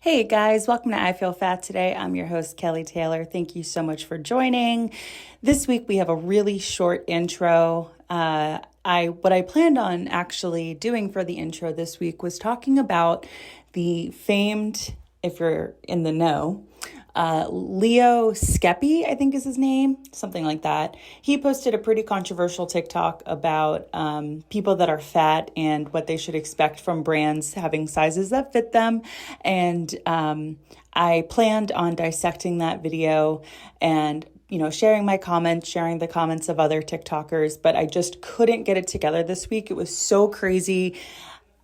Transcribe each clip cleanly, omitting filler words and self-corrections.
Hey guys, welcome to I Feel Fat Today. I'm your host, Kelly Taylor. Thank you so much for joining. This week we have a really short intro. What I planned on actually doing for the intro this week was talking about the famed, if you're in the know, Leo Skeppy, I think is his name, something like that. He posted a pretty controversial TikTok about people that are fat and what they should expect from brands having sizes that fit them. And I planned on dissecting that video and sharing my comments, sharing the comments of other TikTokers, but I just couldn't get it together this week. It was so crazy.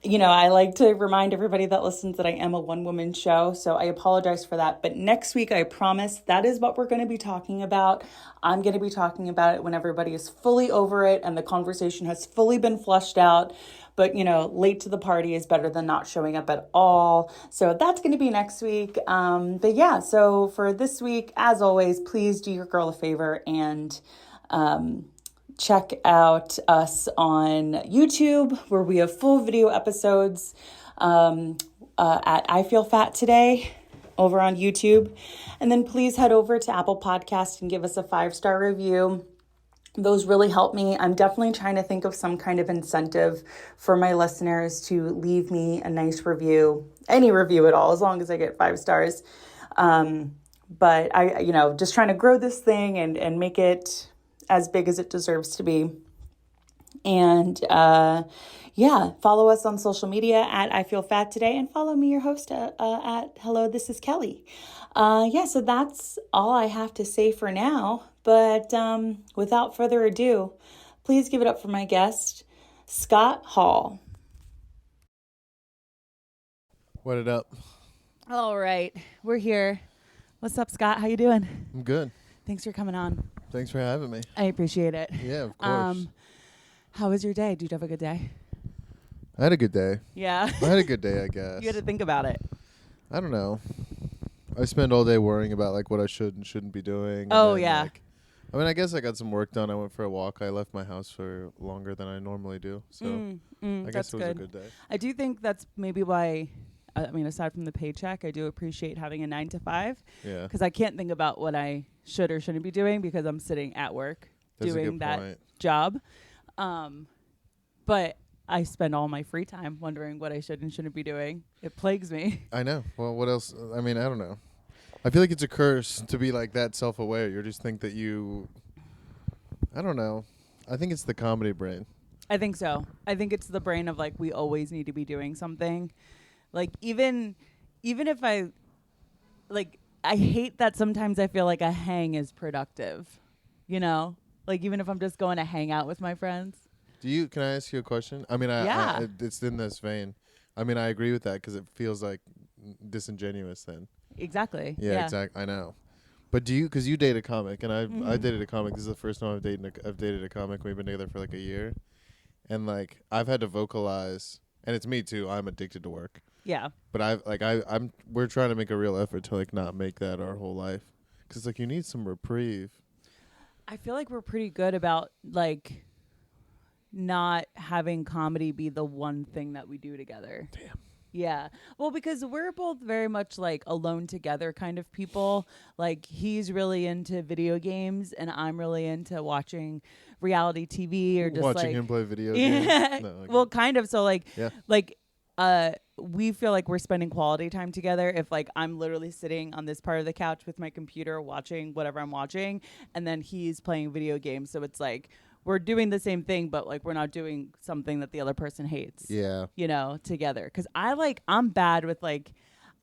I like to remind everybody that listens that I am a one-woman show, so I apologize for that. But next week, I promise, that is what we're going to be talking about. I'm going to be talking about it when everybody is fully over it and the conversation has fully been flushed out. But, late to the party is better than not showing up at all. So that's going to be next week. But yeah, so for this week, as always, please do your girl a favor and check out us on YouTube, where we have full video episodes at I Feel Fat Today over on YouTube. And then please head over to Apple Podcasts and give us a 5-star review. Those really help me. I'm definitely trying to think of some kind of incentive for my listeners to leave me a nice review, any review at all, as long as I get 5 stars. But I, just trying to grow this thing and make it as big as it deserves to be. And follow us on social media at I Feel Fat Today, and follow me, your host, at Hello, This is Kelly. So that's all I have to say for now. But without further ado, please give it up for my guest, Scott Hall. What it up? All right, we're here. What's up, Scott? How you doing? I'm good. Thanks for coming on. Thanks for having me. I appreciate it. Yeah, of course. How was your day? Did you have a good day? I had a good day. Yeah. I had a good day, I guess. You had to think about it. I don't know. I spend all day worrying about what I should and shouldn't be doing. Oh, yeah. I guess I got some work done. I went for a walk. I left my house for longer than I normally do. So I guess it was a good day. I do think that's maybe why, aside from the paycheck, I do appreciate having a 9 to 5. Yeah. Because I can't think about what I should or shouldn't be doing because I'm sitting at work doing that job. But I spend all my free time wondering what I should and shouldn't be doing. It plagues me. I know. Well, what else? I don't know. I feel like it's a curse to be that self-aware. You just think that I don't know. I think it's the comedy brain. I think so. I think it's the brain of we always need to be doing something. Even if I hate that sometimes I feel like a hang is productive, even if I'm just going to hang out with my friends. Can I ask you a question? Yeah. It's in this vein. I agree with that because it feels disingenuous then. Exactly. Yeah, exactly. I know. But because you date a comic, and I dated a comic. This is the first time I've dated a comic. We've been together for a year, and I've had to vocalize, and it's me too. I'm addicted to work. Yeah. But we're trying to make a real effort to not make that our whole life, because you need some reprieve. I feel like we're pretty good about not having comedy be the one thing that we do together. Damn. Yeah. Well, because we're both very much alone together kind of people. He's really into video games and I'm really into watching reality TV or just watching him play video games. No, well, kind of. So yeah. We feel like we're spending quality time together if I'm literally sitting on this part of the couch with my computer watching whatever I'm watching and then he's playing video games. So it's we're doing the same thing, but we're not doing something that the other person hates. Yeah. Together. Because I'm bad with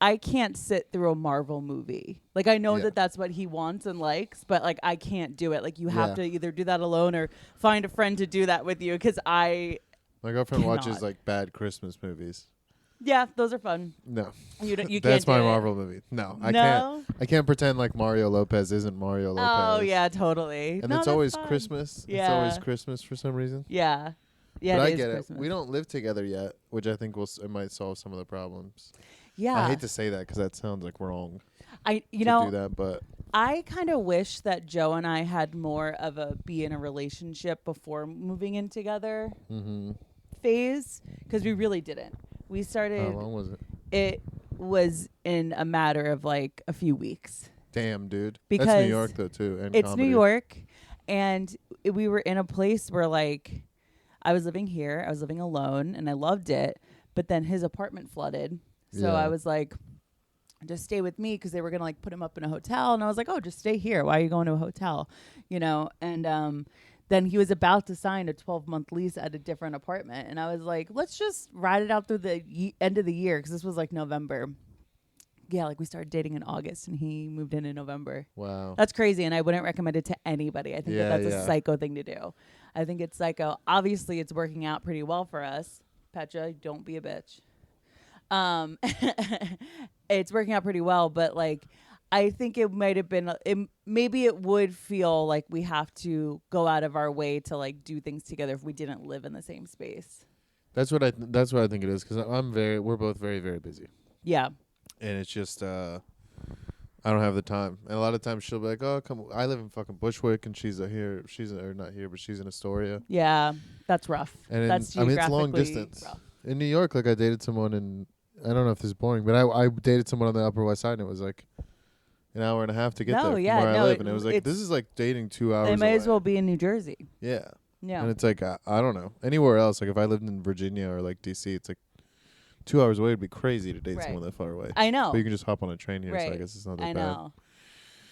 I can't sit through a Marvel movie. I know that's what he wants and likes, but I can't do it. You have to either do that alone or find a friend to do that with you. Because my girlfriend watches bad Christmas movies. Yeah, those are fun. No, you can't. That's my do Marvel movie. No, I No? can't. I can't pretend like Mario Lopez isn't Mario Lopez. Oh yeah, totally. And No, it's that's always fun. Christmas. Yeah. It's always Christmas for some reason. Yeah. Yeah, but it I is get Christmas. it. We don't live together yet, which I think it might solve some of the problems. Yeah. I hate to say that because that sounds wrong. to do that, but I kind of wish that Joe and I had more of a be in a relationship before moving in together phase, because we really didn't. We started. How long was it? was in a matter of like a few weeks. Damn, dude. Because that's New York though too, and it's comedy. New York, and we were in a place where like I was living here, I was living alone, and I loved it. But then his apartment flooded, so I was like, just stay with me, because they were gonna like put him up in a hotel, and I was like, oh, just stay here. Why are you going to a hotel? You know, and then he was about to sign a 12-month lease at a different apartment, and I was like, let's just ride it out through the end of the year, because this was like November. Yeah, like we started dating in August, and he moved in November. Wow, that's crazy, and I wouldn't recommend it to anybody. I think that's a psycho thing to do. I think it's psycho. Obviously, it's working out pretty well for us. Petra, don't be a bitch. It's working out pretty well, but like, I think it might have been, maybe it would feel like we have to go out of our way to like do things together if we didn't live in the same space. That's what I think it is, because we're both very, very busy. Yeah. And it's just I don't have the time. And a lot of times she'll be like, oh, come, I live in fucking Bushwick, and she's not here, but she's in Astoria. Yeah, that's rough. And that's it's long distance. Rough. In New York, like I dated someone, and I don't know if this is boring, but I dated someone on the Upper West Side, and it was like an hour and a half to get there from where I live. And it was like, this is like dating 2 hours They may away. as well be in New Jersey. Yeah. Yeah. And it's like, I don't know. Anywhere else, like if I lived in Virginia or like D.C., it's like 2 hours away. It'd be crazy to date someone that far away. I know. But you can just hop on a train here, so I guess it's not that bad. I know.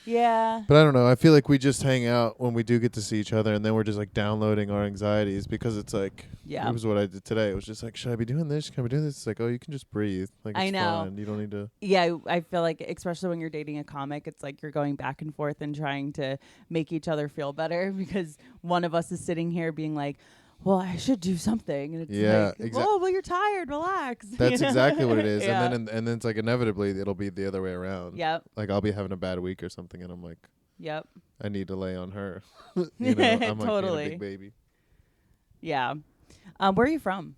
Yeah. But I don't know. I feel like we just hang out when we do get to see each other, and then we're just like downloading our anxieties, because it's like, it was what I did today. It was just like, should I be doing this? Can I be doing this? It's like, oh, you can just breathe. Like, it's I know. fine. You don't need to. Yeah, I feel like, especially when you're dating a comic, it's like you're going back and forth and trying to make each other feel better, because one of us is sitting here being like, well, I should do something, and it's like, oh, well, you're tired. Relax. That's exactly what it is. And then it's like inevitably it'll be the other way around. Yep. Like I'll be having a bad week or something, and I'm like, yep, I need to lay on her. You know, I'm like totally being a big baby. Yeah. Where are you from?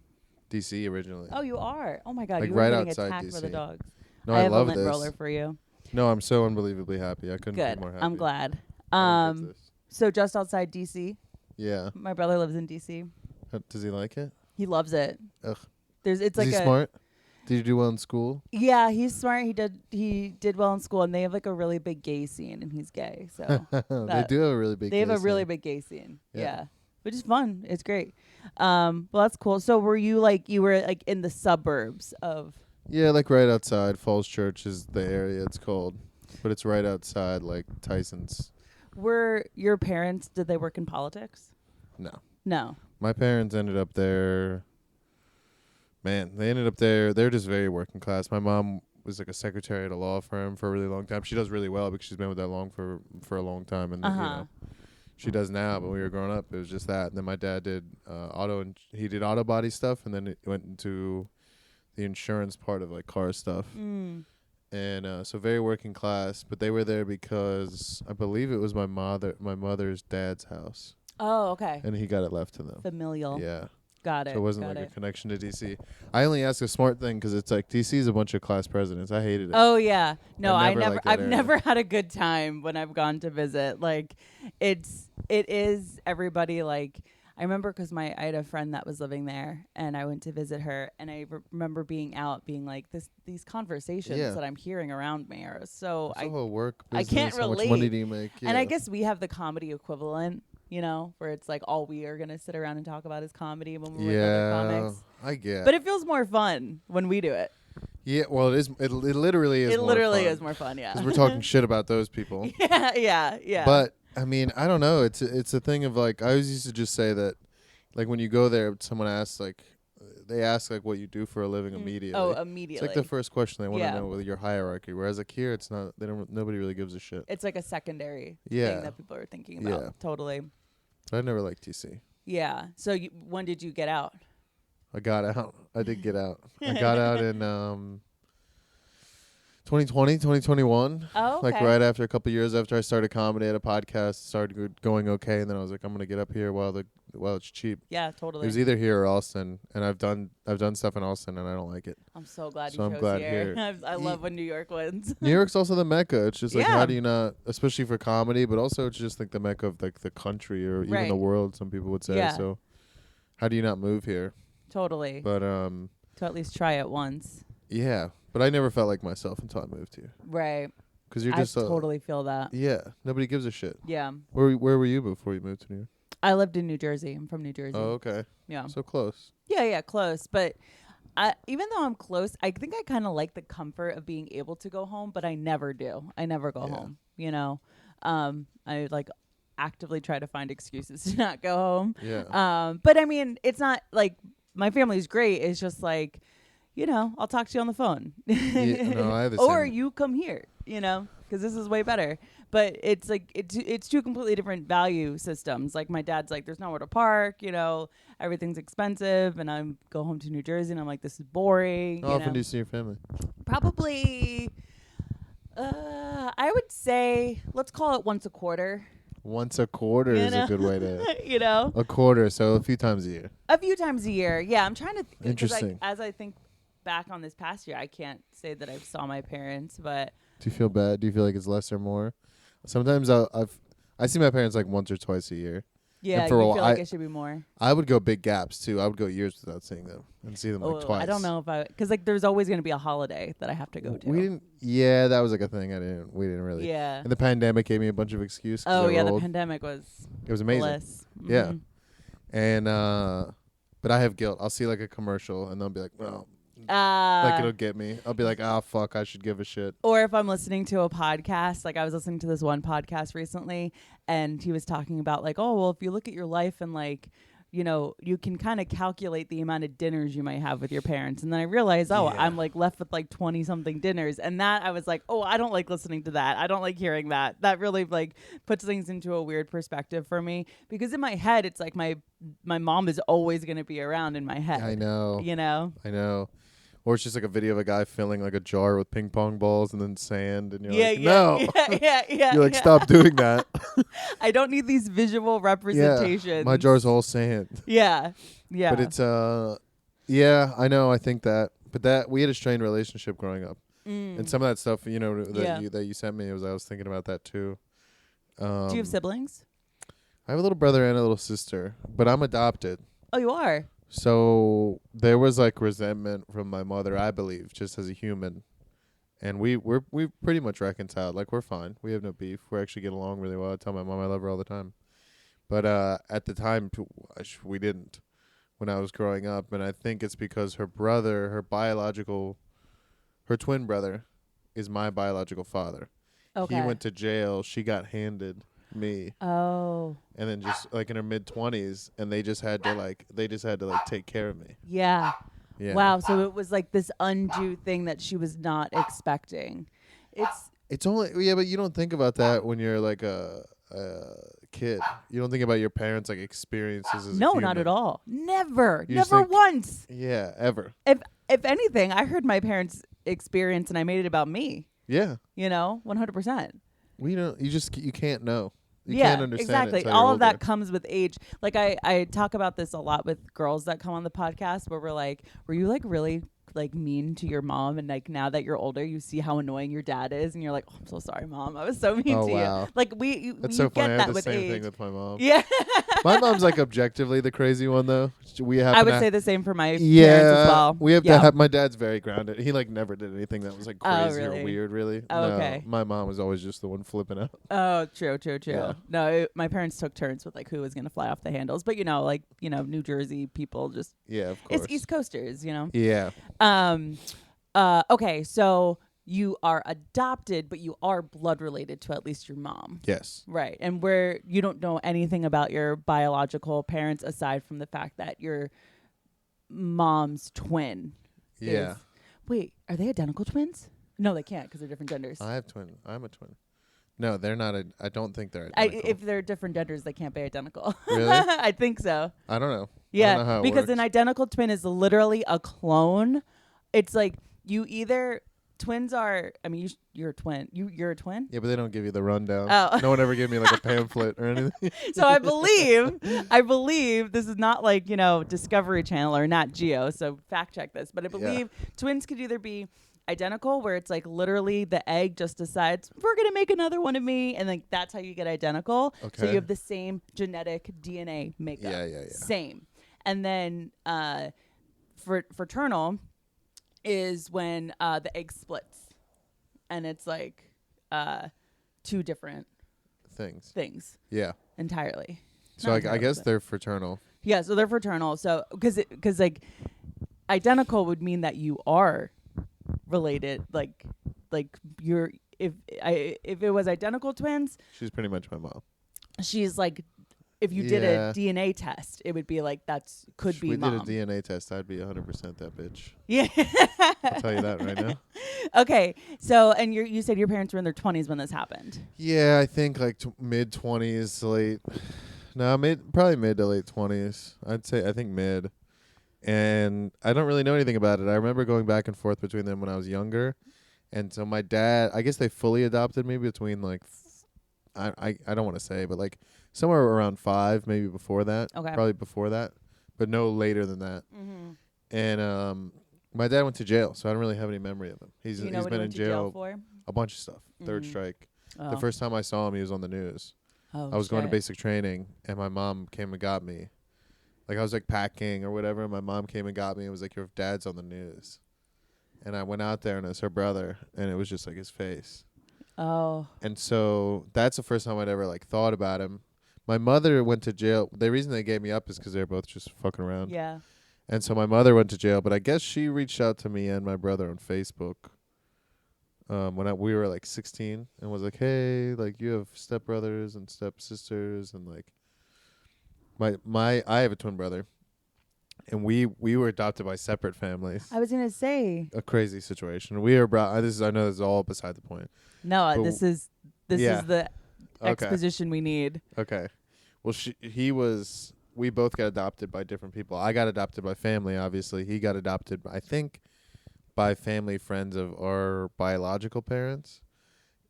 DC originally. Oh, you are. Oh my God, like you were right getting outside attacked DC. for the dogs. No, I I have love a lint this. roller for you. No, I'm so unbelievably happy. I couldn't Good. be more happy. I'm glad. I love this. So just outside DC. Yeah. My brother lives in DC. Does he like it? He loves it. Ugh. It's Is like he smart? Did you do well in school? Yeah, he's smart. He did well in school, and they have like a really big gay scene, and he's gay, so they do have a really big. They have a really big gay scene. Yeah. Which is fun. It's great. Well, that's cool. So were you like in the suburbs of? Yeah, like right outside Falls Church is the area it's called, but it's right outside like Tyson's. Were your parents? Did they work in politics? No. My parents ended up there. Man, they ended up there. They're just very working class. My mom was like a secretary at a law firm for a really long time. She does really well because she's been with that long for a long time, and you know, she does now. But when we were growing up, it was just that. And then my dad did he did auto body stuff, and then it went into the insurance part of like car stuff. And so very working class. But they were there because I believe it was my mother's dad's house. Oh, okay. And he got it left to them. Familial. Yeah. Got it. So it wasn't like a connection to DC. I only ask a smart thing because it's like DC is a bunch of class presidents. I hated it. Oh yeah. No, I've area. never had a good time when I've gone to visit. Like it is everybody like I remember because I had a friend that was living there, and I went to visit her, and I remember being like these conversations that I'm hearing around me are so it's whole work business, I can't relate. How much money do you make? Yeah. And I guess we have the comedy equivalent, you know, where it's like all we are gonna sit around and talk about is comedy when we're with other comics. I get. But it feels more fun when we do it. Yeah, well, it is. It literally is. It literally is more fun. Yeah, because we're talking shit about those people. Yeah. But I mean, I don't know. It's a thing of like I always used to just say that, like when you go there, someone asks like, they ask like what you do for a living immediately. Oh, immediately. It's like the first question they want to know with your hierarchy. Whereas like here, it's not. Nobody really gives a shit. It's like a secondary thing that people are thinking about. Yeah. Totally. But I never liked TC. Yeah. So when did you get out? I got out. I did get out. I got out in 2020, 2021. Oh, okay. Like right after a couple years after I started comedy, I had a podcast, started going okay, and then I was like, I'm gonna get up here while it's cheap. Yeah, totally. It was either here or Austin, and I've done stuff in Austin, and I don't like it. I'm so glad so you chose I'm glad here. I love when New York wins. New York's also the mecca. It's just like how do you not, especially for comedy, but also it's just like the mecca of like the country or even the world. Some people would say. Yeah. So how do you not move here? Totally. But to at least try it once. Yeah, But I never felt like myself until I moved here. Right. Because you're I just totally feel that. Yeah, nobody gives a shit. Yeah. Where were you before you moved to New York? I lived in New Jersey. I'm from New Jersey. Oh, okay. Yeah. So close. Yeah, close. But even though I'm close, I think I kind of like the comfort of being able to go home, but I never do. I never go home, you know. I like actively try to find excuses to not go home. Yeah. But I mean, it's not like my family's great. It's just like, you know, I'll talk to you on the phone. Yeah, no, I have the or same. you come here, you know, because this is way better. But it's like it's two completely different value systems. Like my dad's like, there's nowhere to park, you know, everything's expensive, and I go home to New Jersey, and I'm like, this is boring. How often do you see your family? Probably, I would say, let's call it once a quarter. Once a quarter is a good way to. You know, a quarter, so a few times a year. a few times a year. Yeah, I'm trying to. Interesting. As I think back on this past year, I can't say that I saw my parents, but. Do you feel bad? Do you feel like it's less or more? Sometimes I see my parents like once or twice a year. Yeah, and for you a while, feel like it should be more. I would go big gaps too. I would go years without seeing them and see them like twice. I don't know if because like there's always going to be a holiday that I have to go to. We didn't. Yeah, that was like a thing. We didn't really. Yeah. And the pandemic gave me a bunch of excuses. Oh yeah, the pandemic was. It was amazing. Bliss. Mm-hmm. Yeah. And but I have guilt. I'll see like a commercial and they'll be like, well. Like it'll get me. I'll be like, fuck, I should give a shit. Or if I'm listening to a podcast, like I was listening to this one podcast recently, and he was talking about like, oh, well, if you look at your life and like, you know, you can kind of calculate the amount of dinners you might have with your parents. And then I realized, I'm like left with like 20 something dinners. And that I was like, oh, I don't like listening to that. I don't like hearing that. That really like puts things into a weird perspective for me, because in my head, it's like my mom is always going to be around in my head. I know. You know? I know. Or it's just like a video of a guy filling like a jar with ping pong balls and then sand, and you're like, no. Yeah. You're like, stop doing that. I don't need these visual representations. Yeah, my jar's all sand. Yeah. But it's yeah, I know. I think that, but that we had a strained relationship growing up, and some of that stuff, you know, that you sent me, I was thinking about that too. Do you have siblings? I have a little brother and a little sister, but I'm adopted. Oh, you are. So there was like resentment from my mother, I believe, just as a human, and we've pretty much reconciled. Like we're fine. We have no beef. We actually get along really well. I tell my mom I love her all the time, but at the time we didn't when I was growing up, and I think it's because her brother, her twin brother, is my biological father. Okay. He went to jail. She got handed me. Oh. And then just like in her mid-20s, and they just had to take care of me. Yeah. Wow, so it was like this undue thing that she was not expecting. It's only but you don't think about that when you're like a kid. You don't think about your parents like experiences as a human. Not at all. Never once. Yeah, ever. If anything, I heard my parents' experience and I made it about me. Yeah. You know, 100%. We don't. You can't know. You can't understand. Exactly. All of that comes with age. Like I talk about this a lot with girls that come on the podcast, where we're like, were you like really like mean to your mom, and like now that you're older you see how annoying your dad is, and you're like, oh, I'm so sorry, Mom, I was so mean to you. Like that's so funny. Get I that have the with same age. thing with my mom. Yeah. My mom's like objectively the crazy one though. I would say the same for my parents as well. We have to have. My dad's very grounded. He like never did anything that was like crazy or weird, really. Oh, no, okay. My mom was always just the one flipping out. Oh, true. Yeah. No, my parents took turns with like who was gonna fly off the handles, but New Jersey people just of course. It's East Coasters, Yeah. Okay, so you are adopted, but you are blood related to at least your mom. Yes. Right. And where you don't know anything about your biological parents aside from the fact that your mom's twin. Yeah. Wait, are they identical twins? No, they can't because they're different genders. I'm a twin. No, they're not. I don't think they're identical. If they're different genders, they can't be identical. Really? I think so. I don't know. Yeah, I don't know how it because works. an identical twin is literally a clone. It's like you either twins are. I mean, you're a twin. You're a twin. Yeah, but they don't give you the rundown. Oh. No one ever gave me like a pamphlet or anything. So I believe this is not like Discovery Channel or Nat Geo. So fact check this, but I believe twins could either be identical, where it's like literally the egg just decides we're gonna make another one of me, and like that's how you get identical. Okay. So you have the same genetic DNA makeup. Yeah. Same. And then fraternal is when the egg splits, and it's like two different things Yeah. entirely. So I guess they're fraternal. Yeah, so they're fraternal. So because like identical would mean that you are related. Like you're if it was identical twins, She's pretty much my mom. she's like. If you did a DNA test, it would be like could be mom. We did a DNA test. I'd be 100% that bitch. Yeah. I'll tell you that right now. Okay. So, and you said your parents were in their 20s when this happened. Yeah, I think like mid 20s, late. No, probably mid to late 20s. I think mid. And I don't really know anything about it. I remember going back and forth between them when I was younger. And so my dad, I guess they fully adopted me between like, I don't want to say, but like somewhere around 5, maybe before that. Okay. Probably before that, but no later than that. Mm-hmm. And my dad went to jail, so I don't really have any memory of him. He's been in jail for? a bunch of stuff. Third strike. Oh. The first time I saw him, he was on the news. Oh, I was going to basic training, and my mom came and got me. Like I was like packing or whatever, and my mom came and got me and was like, "Your dad's on the news." And I went out there, and it was her brother, and it was just like his face. Oh. And so that's the first time I'd ever like thought about him. My mother went to jail. The reason they gave me up is because they were both just fucking around. Yeah. And so my mother went to jail, but I guess she reached out to me and my brother on Facebook when we were like 16 and was like, "Hey, like you have stepbrothers and stepsisters," and like I have a twin brother, and we were adopted by separate families. I was gonna say A crazy situation. We were brought. I know this is all beside the point. No, this is the exposition we need. Okay. Well, we both got adopted by different people. I got adopted by family, obviously. He got adopted, I think, by family friends of our biological parents.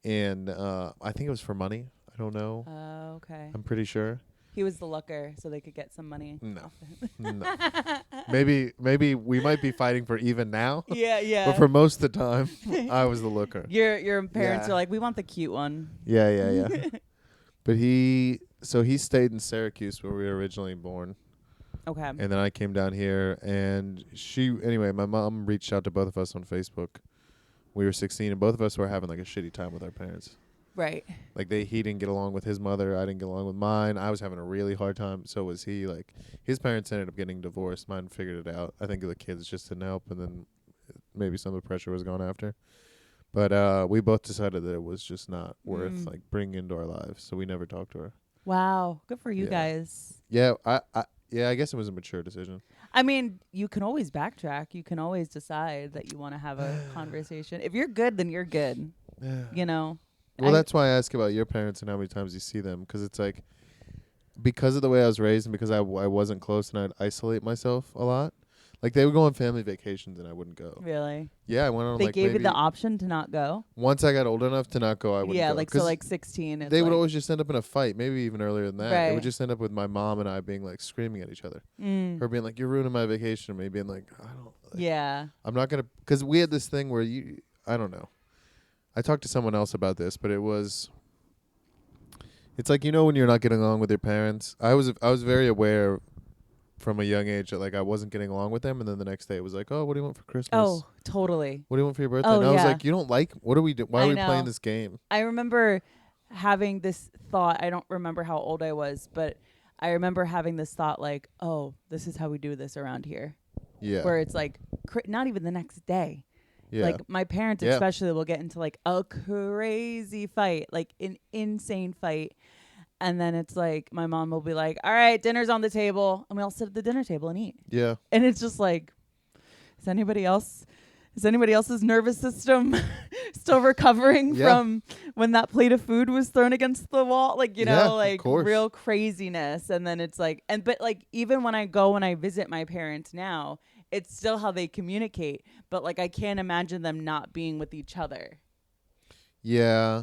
And I think it was for money. I don't know. Oh, okay. I'm pretty sure. He was the looker, so they could get some money. No. No. Maybe we might be fighting for even now. Yeah. But for most of the time, I was the looker. Your parents are like, "We want the cute one." Yeah. But he stayed in Syracuse where we were originally born. Okay. And then I came down here, and my mom reached out to both of us on Facebook. We were 16, and both of us were having like a shitty time with our parents. Right. Like he didn't get along with his mother. I didn't get along with mine. I was having a really hard time. So was he. Like his parents ended up getting divorced. Mine figured it out. I think the kids just didn't help, and then maybe some of the pressure was gone after. But we both decided that it was just not worth like bringing into our lives. So we never talked to her. Wow. Good for you guys. Yeah. I guess it was a mature decision. I mean, you can always backtrack. You can always decide that you want to have a conversation. If you're good, then you're good. You know. Well, that's why I ask about your parents and how many times you see them, because it's like, because of the way I was raised and because I wasn't close and I'd isolate myself a lot. Like they would go on family vacations and I wouldn't go. Really? Yeah, I went on. They gave you the option to not go. Once I got old enough to not go, I wouldn't go. Yeah, like so, like 16. They would always just end up in a fight, maybe even earlier than that. Right. It would just end up with my mom and I being like screaming at each other. Her being like, "You're ruining my vacation," and me being like, "I don't." Like, yeah. I'm not gonna, because we had this thing where I don't know. I talked to someone else about this, but it's like, when you're not getting along with your parents. I was very aware from a young age that like I wasn't getting along with them, and then the next day it was like, "Oh, what do you want for Christmas?" Oh, totally. What do you want for your birthday? Oh, and I was like, "You don't like? What are we doing? Why are we playing this game?" I remember having this thought. I don't remember how old I was, but I remember having this thought like, "Oh, this is how we do this around here." Yeah. Where it's like not even the next day. Yeah. Like my parents especially will get into like a crazy fight, like an insane fight. And then it's like my mom will be like, "All right, dinner's on the table." And we all sit at the dinner table and eat. Yeah. And it's just like, is anybody else's nervous system still recovering from when that plate of food was thrown against the wall? Like, like real craziness. And then it's like, but like even when I visit my parents now, it's still how they communicate. But like I can't imagine them not being with each other. Yeah.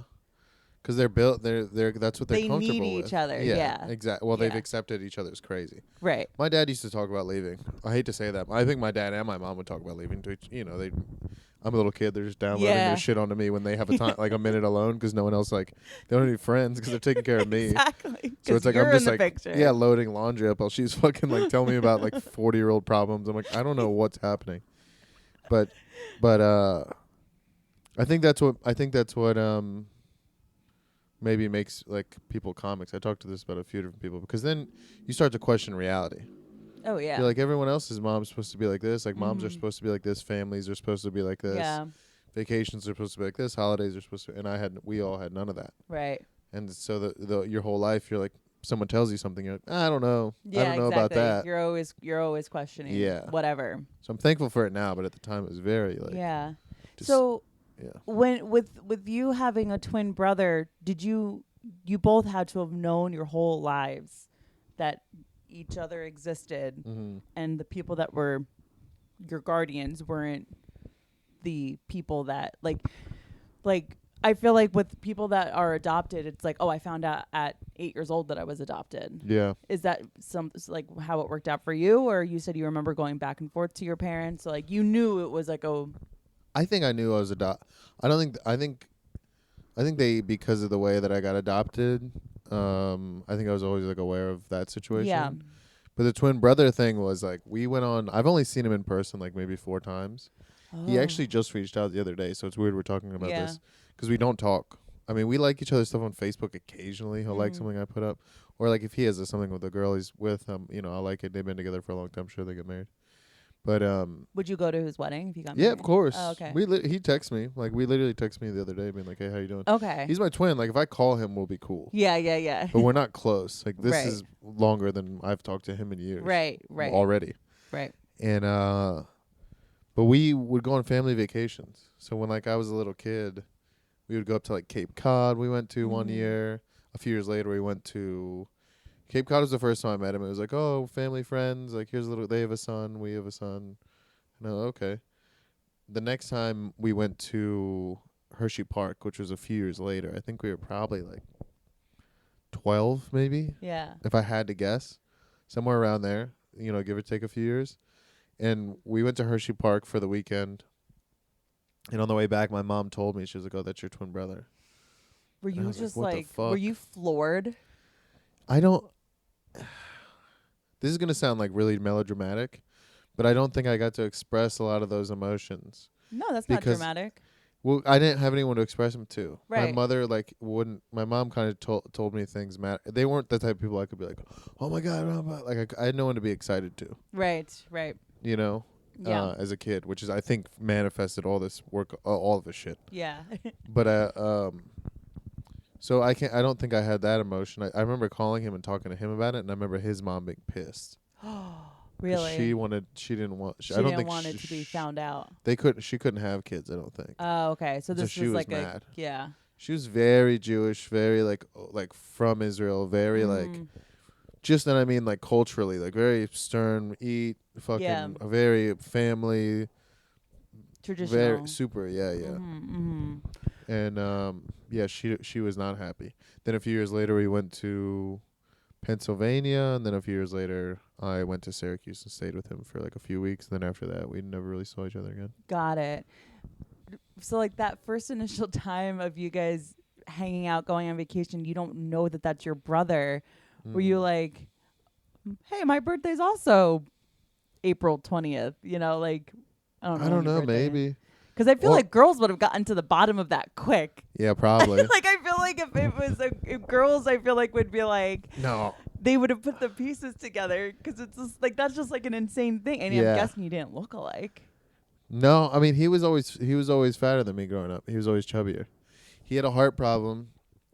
Because they're built, that's what they're comfortable with. They need each other, yeah. Exactly. Well, they've accepted each other's crazy. Right. My dad used to talk about leaving. I hate to say that, but I think my dad and my mom would talk about leaving. I'm a little kid. They're just downloading their shit onto me when they have a time, like a minute alone, because no one else, like, they don't need friends because they're taking care of me. Exactly. So it's like I'm just like, picture. Loading laundry up while she's fucking like telling me about like 40-year-old problems. I'm like, I don't know what's happening. But But I think that's what maybe makes like people comics. I talked to this about a few different people because then you start to question reality. Oh yeah. You're like, everyone else's mom's supposed to be like this. Like moms are Mhm. supposed to be like this. Families are supposed to be like this. Yeah. Vacations are supposed to be like this. Holidays are supposed to. And we all had none of that. Right. And so the your whole life, you're like, someone tells you something, you're like, I don't know. Yeah, I don't know exactly. about that. You're always questioning. Yeah. Whatever. So I'm thankful for it now, but at the time it was very like. Yeah. Just, So yeah. when with you having a twin brother, did you both had to have known your whole lives that each other existed, Mm-hmm. and the people that were your guardians weren't the people that like I feel like with people that are adopted, it's like, oh, I found out at 8 years old that I was adopted. Yeah. Is that like how it worked out for you, or you said you remember going back and forth to your parents, so like you knew it was like a? I think I knew I was adopted. I think they, because of the way that I got adopted, I think I was always like aware of that situation. Yeah. But the twin brother thing was like, we went on, I've only seen him in person like maybe 4 times. He actually just reached out the other day, so it's weird we're talking about this because we don't talk. I mean, we like each other's stuff on Facebook occasionally. He'll like something I put up, or like if he has something with a girl he's with, I like it. They've been together for a long time. I'm sure they get married. But would you go to his wedding if you got married? yeah, of course. Oh, okay. He texts me, like we literally text me the other day, being like, "Hey, how you doing?" Okay. He's my twin. Like if I call him, we'll be cool. Yeah. But we're not close. Like this Right. is longer than I've talked to him in years. Right. Already. Right. And but we would go on family vacations. So when like I was a little kid, we would go up to like Cape Cod. We went to one year. A few years later, we went to Cape Cod. Was the first time I met him. It was like, oh, family friends. Like here's a little. They have a son. We have a son. No, okay. The next time we went to Hershey Park, which was a few years later. I think we were probably like 12, maybe. Yeah. If I had to guess, somewhere around there. Give or take a few years. And we went to Hershey Park for the weekend. And on the way back, my mom told me, she was like, oh, that's your twin brother. Were you just what the like, fuck? were you floored? I don't. This is going to sound like really melodramatic, but I don't think I got to express a lot of those emotions. No, that's not dramatic. Well, I didn't have anyone to express them to. Right. My mother, wouldn't. My mom kind of told me things matter. They weren't the type of people I could be like, oh my God. Like, I had no one to be excited to. Right. Yeah. As a kid, which is, I think, manifested all this work, all of this shit. Yeah. But, so I don't think I had that emotion. I remember calling him and talking to him about it, and I remember his mom being pissed. Really? She didn't want. She I don't didn't think want it to be found out. She couldn't have kids. I don't think. Oh, okay. So this she was was like mad. yeah. She was very Jewish, very like from Israel, very like, just that I mean like culturally, like very stern, a very family, traditional, very super, yeah. And she was not happy. Then a few years later, we went to Pennsylvania, and then a few years later, I went to Syracuse and stayed with him for like a few weeks. And then after that, we never really saw each other again. Got it. So like that first initial time of you guys hanging out, going on vacation, you don't know that that's your brother. Were you like, hey, my birthday's also April 20th, like, I don't know, maybe. Because I feel like girls would have gotten to the bottom of that quick. Yeah, probably. Like, I feel like if it was if girls, I feel like would be like, no, they would have put the pieces together, because it's just like, that's just like an insane thing. And I'm guessing you didn't look alike. No, I mean, he was always fatter than me growing up. He was always chubbier. He had a heart problem,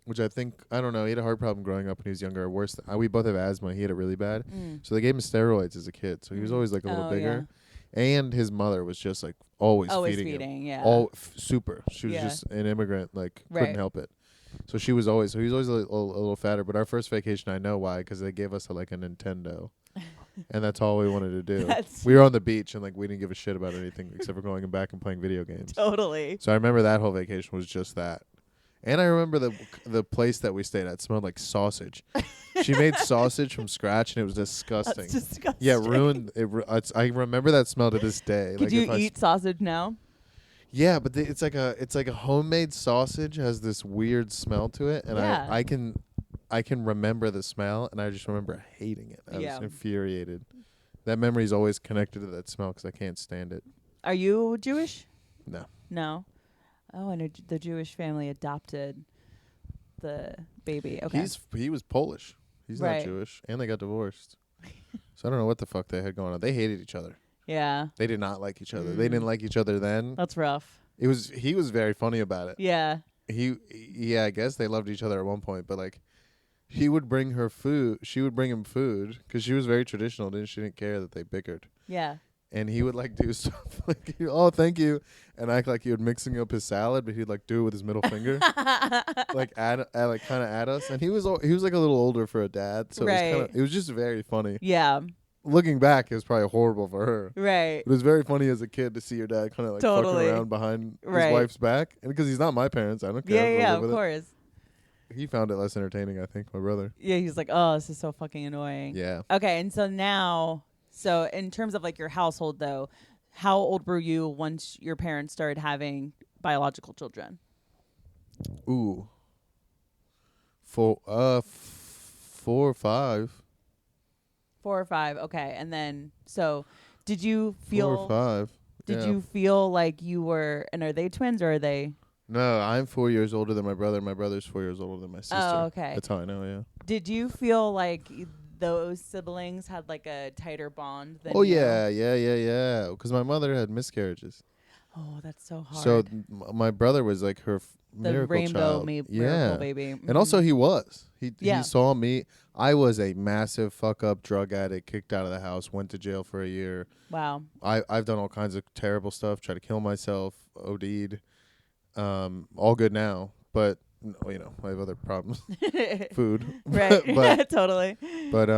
which I don't know. He had a heart problem growing up when he was younger. Worse, we both have asthma. He had it really bad. So they gave him steroids as a kid. So he was always like a little bigger. Yeah. And his mother was just like always feeding him. Yeah. Super. She was just an immigrant, like couldn't help it. So he was always a little fatter. But our first vacation, I know why, because they gave us a Nintendo. And that's all we wanted to do. We were on the beach and we didn't give a shit about anything except for going back and playing video games. Totally. So I remember that whole vacation was just that. And I remember the place that we stayed at smelled like sausage. She made sausage from scratch, and it was disgusting. That's disgusting. Yeah, ruined. I remember that smell to this day. Could you eat sausage now? Yeah, but it's like a homemade sausage has this weird smell to it, and I can remember the smell, and I just remember hating it. I was infuriated. That memory is always connected to that smell because I can't stand it. Are you Jewish? No. No. Oh, and the Jewish family adopted the baby. Okay. He was Polish. He's not Jewish, and they got divorced. So I don't know what the fuck they had going on. They hated each other. Yeah. They did not like each other. They didn't like each other then. That's rough. He was very funny about it. Yeah. I guess they loved each other at one point, but like he would bring her food. She would bring him food because she was very traditional. She didn't care that they bickered. Yeah. And he would like do stuff like, oh, thank you, and act like he was mixing up his salad, but he'd like do it with his middle finger, like kind of at us. And he was like a little older for a dad, so it was just very funny. Yeah. Looking back, it was probably horrible for her. Right. But it was very funny as a kid to see your dad kind of like fucking around behind his wife's back, and because he's not my parents, I don't care. Yeah, of course. He found it less entertaining, I think, my brother. Yeah, he's like, oh, this is so fucking annoying. Yeah. Okay, and so now. So in terms of like your household though, how old were you once your parents started having biological children? Ooh. 4 or 5. 4 or 5. Okay. And then so did you feel 4 or 5. Did you feel like you were, and are they twins or are they? No, I'm 4 years older than my brother. My brother's 4 years older than my sister. Oh, okay. That's how I know, yeah. Did you feel like those siblings had like a tighter bond than you? Yeah. Because my mother had miscarriages. Oh, that's so hard. So my brother was like her miracle rainbow child. Miracle baby. And also he was. He saw me. I was a massive fuck up drug addict, kicked out of the house, went to jail for a year. Wow. I've done all kinds of terrible stuff, tried to kill myself, OD'd. All good now, but I have other problems. Food. Right. but totally. But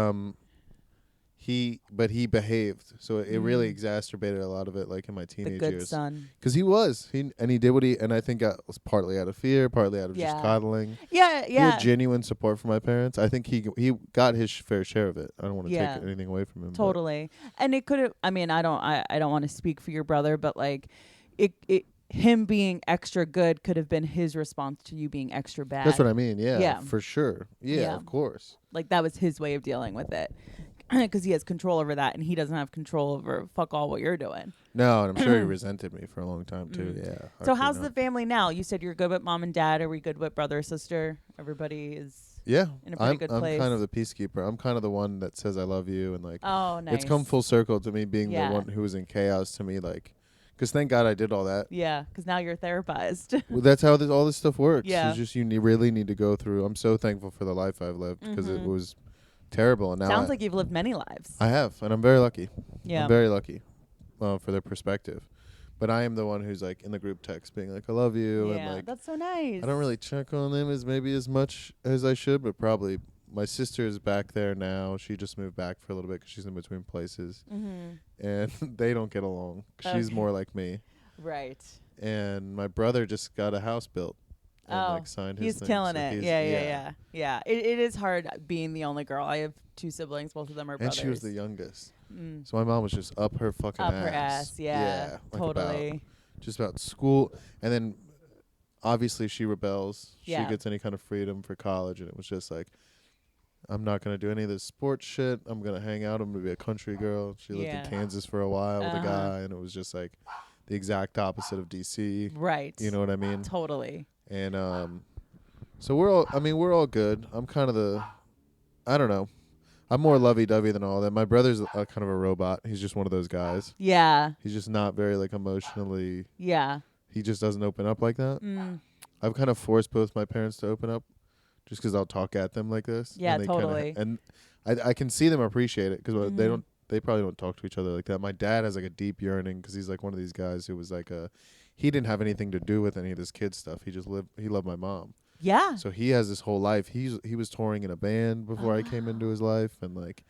he behaved, so it really exacerbated a lot of it, like in my teenage the good years. Son. Because he did what and I think that was partly out of fear, partly out of just coddling. Yeah. He had genuine support from my parents. I think he got his fair share of it. I don't want to take anything away from him. Totally. And it could have. I mean, I don't want to speak for your brother, but like, him being extra good could have been his response to you being extra bad. That's what I mean. Yeah. For sure. Yeah, of course. Like that was his way of dealing with it. Because he has control over that, and he doesn't have control over fuck all what you're doing. No, and I'm sure he resented me for a long time too. Yeah. So how's the family now? You said you're good with mom and dad. Are we good with brother, sister? Everybody is in a pretty good place. I'm kind of the peacekeeper. I'm kind of the one that says I love you, and like, oh, nice. It's come full circle to me being the one who was in chaos to me, like, because thank God I did all that. Yeah, because now you're therapized. Well, that's how all this stuff works. Yeah. It's just really need to go through. I'm so thankful for the life I've lived because it was terrible. And now sounds like you've lived many lives. I have, and I'm very lucky. Yeah, I'm very lucky for their perspective. But I am the one who's like in the group text being like, I love you. Yeah, and like, that's so nice. I don't really check on them as much as I should, but probably my sister is back there now. She just moved back for a little bit because she's in between places. And they don't get along. She's more like me. Right. And my brother just got a house built. And like signed his he's thing. killing So it. Yeah. It is hard being the only girl. I have 2 siblings. Both of them are brothers. And she was the youngest. So my mom was just up her fucking ass. Up her ass, yeah. Like totally. Just about school. And then obviously she rebels. Yeah. She gets any kind of freedom for college. And it was just like, I'm not going to do any of this sports shit. I'm going to hang out. I'm going to be a country girl. She lived in Kansas for a while with a guy. And it was just like the exact opposite of DC. Right. You know what I mean? Totally. And so we're all good. I'm kind of I don't know. I'm more lovey-dovey than all that. My brother's kind of a robot. He's just one of those guys. Yeah. He's just not very like emotionally. Yeah. He just doesn't open up like that. I've kind of forced both my parents to open up just because I'll talk at them like this. Yeah, totally. And I can see them appreciate it because they probably don't talk to each other like that. My dad has like a deep yearning because he's like one of these guys who was like he didn't have anything to do with any of this kid stuff. He loved my mom. Yeah. So he has this whole life. He was touring in a band before I came into his life, and like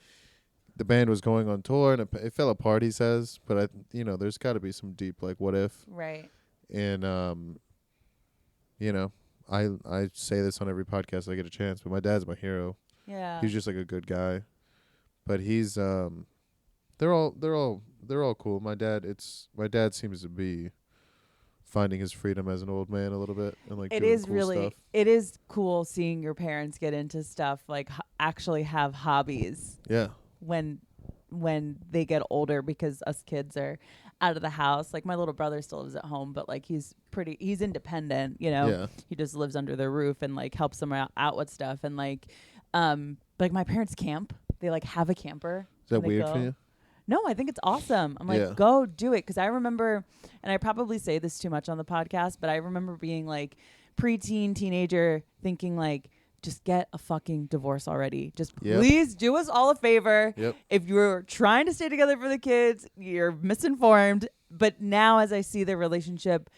the band was going on tour, and it fell apart. He says, but there's got to be some deep like what if. Right. And I say this on every podcast I get a chance, but my dad's my hero. Yeah. He's just like a good guy, but he's they're all cool. My dad seems to be finding his freedom as an old man a little bit, and like it doing is cool really stuff. It is cool seeing your parents get into stuff like actually have hobbies. Yeah. When they get older, because us kids are out of the house. Like my little brother still lives at home, but like he's independent, you know. Yeah. He just lives under their roof and like helps them out with stuff. And like my parents camp. They like have a camper. Is that weird for you? No, I think it's awesome. I'm like, Yeah. go do it. Because I remember, and I probably say this too much on the podcast, but I remember being like preteen, teenager, thinking like, just get a fucking divorce already. Just please do us all a favor. Yep. If you're trying to stay together for the kids, you're misinformed. But now as I see the relationship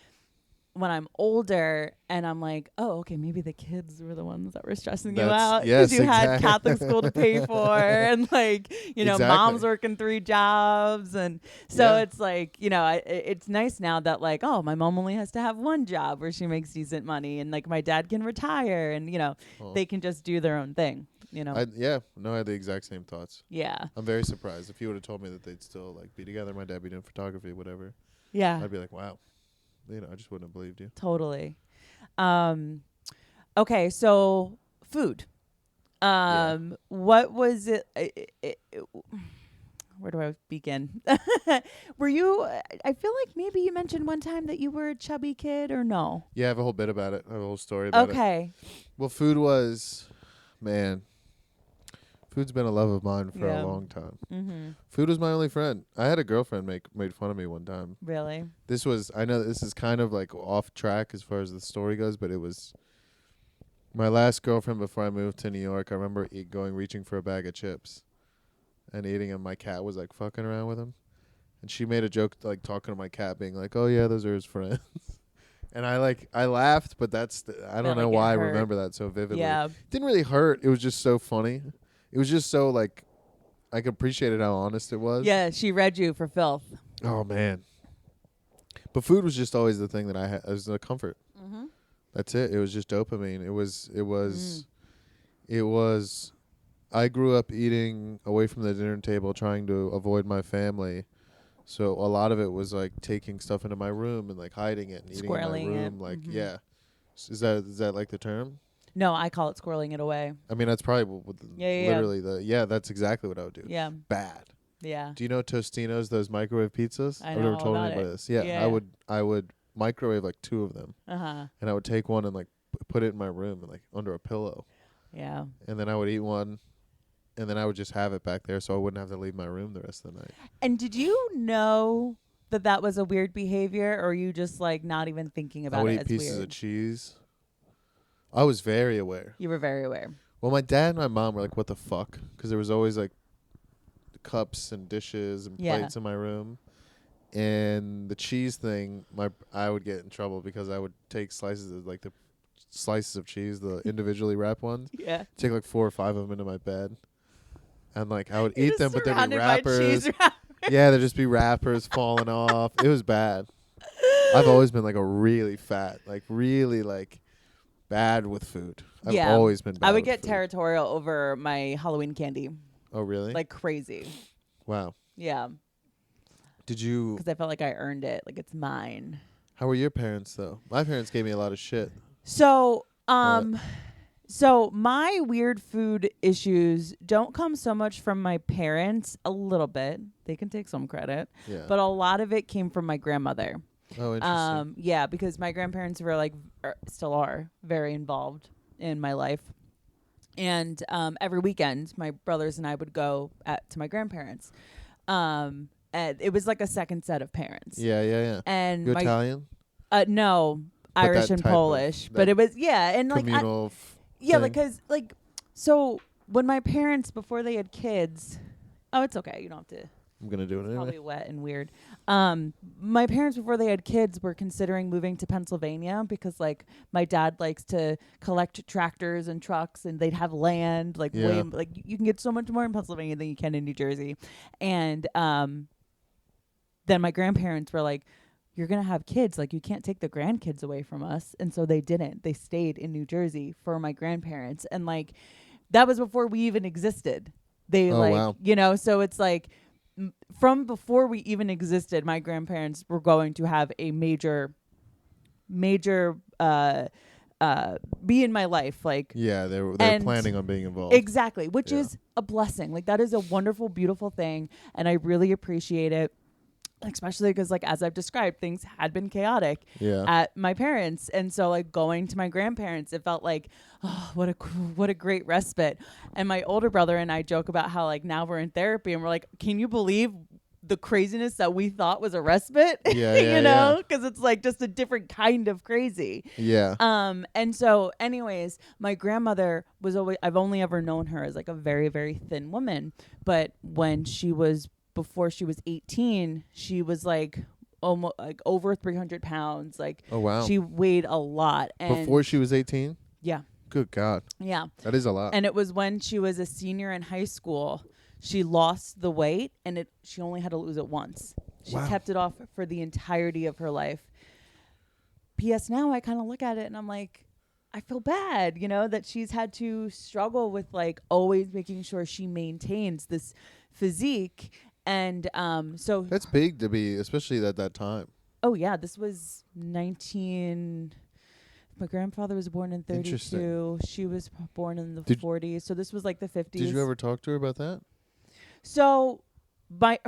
when I'm older and I'm like, oh, okay, maybe the kids were the ones that were stressing you out because you had Catholic school to pay for and like, you know, mom's working 3 jobs. And so it's like, you know, it's nice now that like, oh, my mom only has to have 1 job where she makes decent money and like my dad can retire and, you know, they can just do their own thing, you know? I had the exact same thoughts. Yeah. I'm very surprised. If you would have told me that they'd still like be together, my dad be doing photography, whatever. Yeah. I'd be like, wow. You know, I just wouldn't have believed you. Totally. Okay, so food. What was it? Where do I begin? Were you? I feel like maybe you mentioned one time that you were a chubby kid, or no? Yeah, I have a whole bit about it. I have a whole story about it. Okay. Well, food was, man. Food's been a love of mine for a long time. Mm-hmm. Food was my only friend. I had a girlfriend made fun of me one time. Really? I know this is kind of like off track as far as the story goes, but it was my last girlfriend before I moved to New York. I remember reaching for a bag of chips and eating them. My cat was like fucking around with them. And she made a joke like talking to my cat being like, oh yeah, those are his friends. And I laughed, but I don't know why I remember that so vividly. Yeah. It didn't really hurt. It was just so funny. It was just so, like, I appreciated how honest it was. Yeah, she read you for filth. Oh, man. But food was just always the thing that I had. It was the comfort. Mm-hmm. That's it. It was just dopamine. It was, I grew up eating away from the dinner table, trying to avoid my family. So a lot of it was, like, taking stuff into my room and, like, hiding it and eating in my room. Like, yeah. Is that, like, the term? No, I call it squirreling it away. I mean, that's probably literally that's exactly what I would do. Yeah. Bad. Yeah. Do you know Tostino's, those microwave pizzas? I've never told anybody this. Yeah, I would microwave like 2 of them. Uh-huh. And I would take one and like put it in my room and like under a pillow. Yeah. And then I would eat one and then I would just have it back there so I wouldn't have to leave my room the rest of the night. And did you know that was a weird behavior, or are you just like not even thinking about it as weird? I would eat pieces of cheese. I was very aware. You were very aware. Well, my dad and my mom were like, what the fuck? Because there was always like cups and dishes and plates in my room. And the cheese thing, I would get in trouble because I would take slices of cheese, the individually wrapped ones. Yeah. Take like 4 or 5 of them into my bed. And like I would eat them, but there'd be wrappers. Yeah, there'd just be wrappers falling off. It was bad. I've always been like a really fat, like really like bad with food. I've always been bad. I would get territorial over my Halloween candy. Oh, really? Like crazy. Wow. Yeah. Did you? Because I felt like I earned it. Like it's mine. How were your parents, though? My parents gave me a lot of shit. So, so my weird food issues don't come so much from my parents. A little bit. They can take some credit. Yeah. But a lot of it came from my grandmother. Oh, interesting. Yeah, because my grandparents were like, still are very involved in my life. And every weekend, my brothers and I would go to my grandparents. And it was like a second set of parents. Yeah. And you Italian? No, but Irish and Polish. But it was, and like, because like, so when my parents, before they had kids, it's okay. You don't have to. I'm going to do it anyway. Probably wet and weird. My parents, before they had kids, were considering moving to Pennsylvania because, like, my dad likes to collect tractors and trucks, and they'd have land. Like, you can get so much more in Pennsylvania than you can in New Jersey. And then my grandparents were like, you're going to have kids. Like, you can't take the grandkids away from us. And so they didn't. They stayed in New Jersey for my grandparents. And, like, that was before we even existed. They, so it's like, from before we even existed, my grandparents were going to have a major be in my life. Like, yeah, they're planning on being involved. Exactly, which is a blessing. Like, that is a wonderful, beautiful thing, and I really appreciate it. especially because, like, as I've described, things had been chaotic Yeah. at my parents. And so, like, going to my grandparents, it felt like, oh, what a great respite. And my older brother and I joke about how, like, now we're in therapy and we're like, can you believe the craziness that we thought was a respite? Yeah, yeah, you know, because it's like just a different kind of crazy. Yeah. And so anyways, my grandmother was always, I've only ever known her as like a very, very thin woman. But before she was 18, she was like almost like over 300 pounds. Like, Oh, wow. she weighed a lot. And Before she was 18? yeah. Good God. Yeah. That is a lot. And it was when she was a senior in high school, she lost the weight, and she only had to lose it once. She Wow. kept it off for the entirety of her life. P.S. Now I kind of look at it and I'm like, I feel bad, you know, that she's had to struggle with like always making sure she maintains this physique. And so That's big to be, especially at that time. oh yeah, this was 19. My grandfather was born in 32. Interesting. She was born in the Did- 40s. So this was like the 50s. Did you ever talk to her about that? So my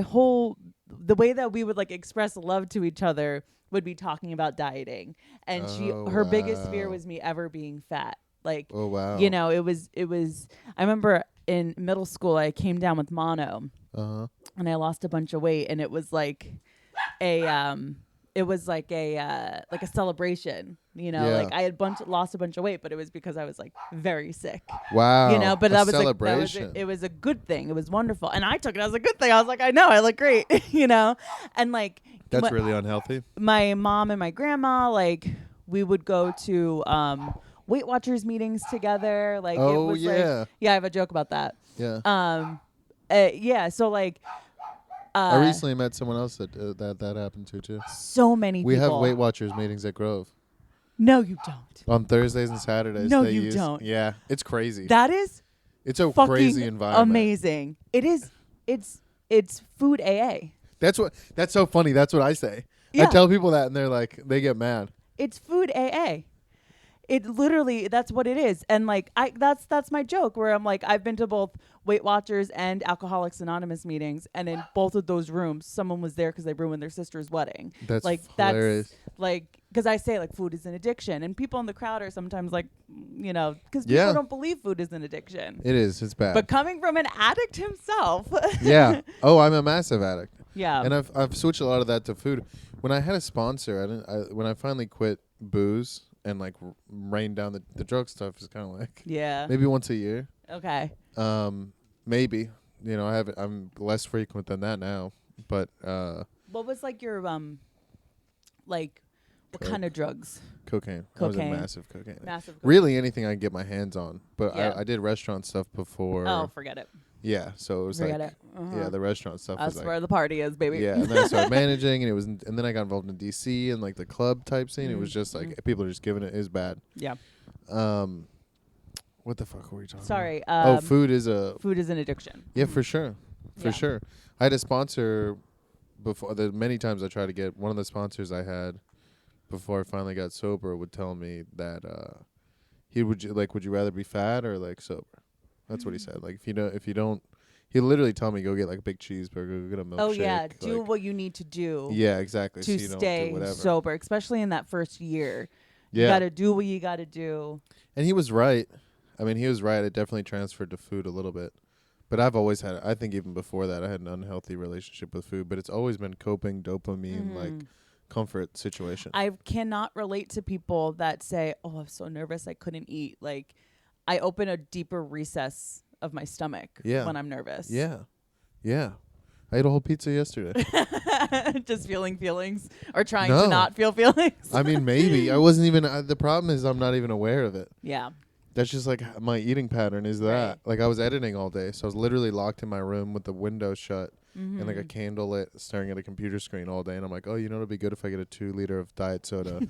whole, the way that we would like express love to each other would be talking about dieting. And her biggest fear wow. was me ever being fat. Like, Oh, wow. you know, it was, I remember in middle school, I came down with mono Uh-huh. and I lost a bunch of weight, and it was like like a celebration, you know, Yeah. like I had lost a bunch of weight, but it was because I was like very sick. Wow. You know, but a that was celebration. it was a good thing. It was wonderful, and I took it as a good thing. I was like, I know, I look great, you know, and like That's really unhealthy. my mom and my grandma, like we would go to Weight Watchers meetings together. Like, Oh, it was yeah. like, yeah, I have a joke about that. Yeah. Yeah, so like. I recently met someone else that happened to too. So many We people. have Weight Watchers meetings at Grove No, you don't. on Thursdays and Saturdays. No, they you use, don't. Yeah, it's crazy. That is It's a fucking crazy environment. amazing. It is. It's food AA. That's so funny. That's what I say. Yeah. I tell people that and they're like, they get mad. It's food AA. It literally, that's what it is. And like, that's my joke where I'm like, I've been to both Weight Watchers and Alcoholics Anonymous meetings, and in both of those rooms, someone was there because they ruined their sister's wedding. That's like, hilarious. That's like, because I say like food is an addiction, and people in the crowd are sometimes like, you know, because Yeah. people don't believe food is an addiction. It is. It's bad. But coming from an addict himself. Yeah. Oh, I'm a massive addict. Yeah. And I've switched a lot of that to food. When I had a sponsor, when I finally quit booze and like rained down the drug stuff, is kind of like Yeah. maybe once a year. Okay. Maybe, you know, I'm less frequent than that now, but What was like your like what Coke. kind of drugs? cocaine. I Cocaine. was a massive cocaine. Massive. Really anything I can get my hands on, but Yeah. I did restaurant stuff before. Oh, forget it. Yeah, so it was Forget like it. Uh-huh. yeah, the restaurant stuff That's was where like the party is, baby. yeah, and then I started managing, and and then I got involved in DC and like the club type scene. It was just like people are just giving it is bad. Yeah. What the fuck were we talking Sorry. about? Food is an addiction. yeah, for sure. For Yeah. sure. I had a sponsor before. The many times I tried to get one of the sponsors I had before I finally got sober would tell me that would you rather be fat or like sober? That's what he said. Like if you don't, he'd literally tell me go get like a big cheeseburger, go get a milkshake. Oh yeah, do like, what you need to do. yeah, exactly. To so you don't stay do whatever. sober, especially in that first year. Yeah. You got to do what you got to do. And he was right. I mean, he was right. It definitely transferred to food a little bit. But I've always had, I think even before that, I had an unhealthy relationship with food. But it's always been coping, dopamine, like comfort situation. I cannot relate to people that say, "Oh, I'm so nervous, I couldn't eat." Like, I open a deeper recess of my stomach when I'm nervous. Yeah. Yeah. I ate a whole pizza yesterday. Just feeling feelings or trying No. to not feel feelings. I mean, maybe. I wasn't even, the problem is I'm not even aware of it. Yeah. That's just like my eating pattern is that. Right. Like I was editing all day. So I was literally locked in my room with the window shut and like a candle lit staring at a computer screen all day. And I'm like, oh, you know, it'd be good if I get a 2 liter of diet soda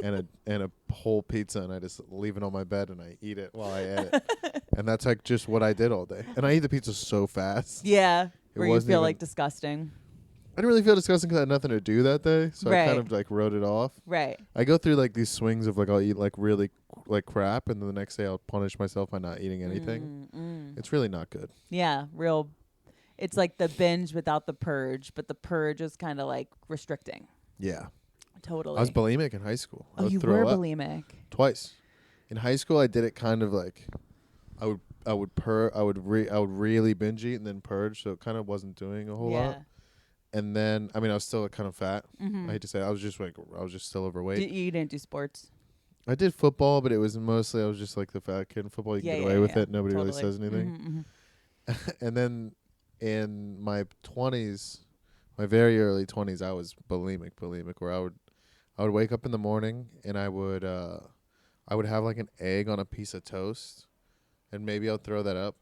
and a whole pizza and I just leave it on my bed and I eat it while I edit. And that's like just what I did all day. And I eat the pizza so fast. Yeah. Where you wasn't feel even- like disgusting. I didn't really feel disgusting because I had nothing to do that day. So I Right. kind of like wrote it off. Right. I go through like these swings of like I'll eat like really like crap and then the next day I'll punish myself by not eating anything. It's really not good. Yeah. It's like the binge without the purge, but the purge is kind of like restricting. Yeah. Totally. I was bulimic in high school. I Oh, would you throw were up bulimic. twice. In high school, I did it kind of like I would really binge eat and then purge, so it kind of wasn't doing a whole lot. And then I mean I was still kind of fat. I hate to say it. I was just still overweight. You didn't do sports? I did football, but it was mostly I was just like the fat kid in football. You can get away with it. Nobody really says anything. And then in my 20s, my very early 20s, I was bulimic, where I would wake up in the morning and I would have like an egg on a piece of toast, and maybe I'd throw that up,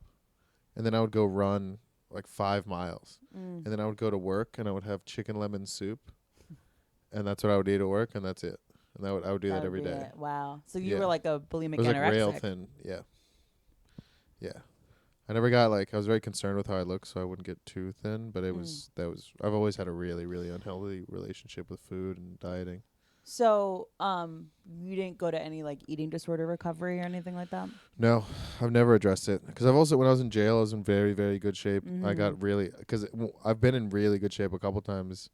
and then I would go run like 5 miles, and then I would go to work and I would have chicken lemon soup, and that's what I would eat at work, and that's it. And I would do that every day. Wow. So you were like a bulimic anorexic. It was like rail thin. Yeah. Yeah. I never got I was very concerned with how I looked, so I wouldn't get too thin, but I've always had a really, really unhealthy relationship with food and dieting. So, you didn't go to any like eating disorder recovery or anything like that? No, I've never addressed it. Because when I was in jail, I was in very, very good shape. I got I've been in really good shape a couple times,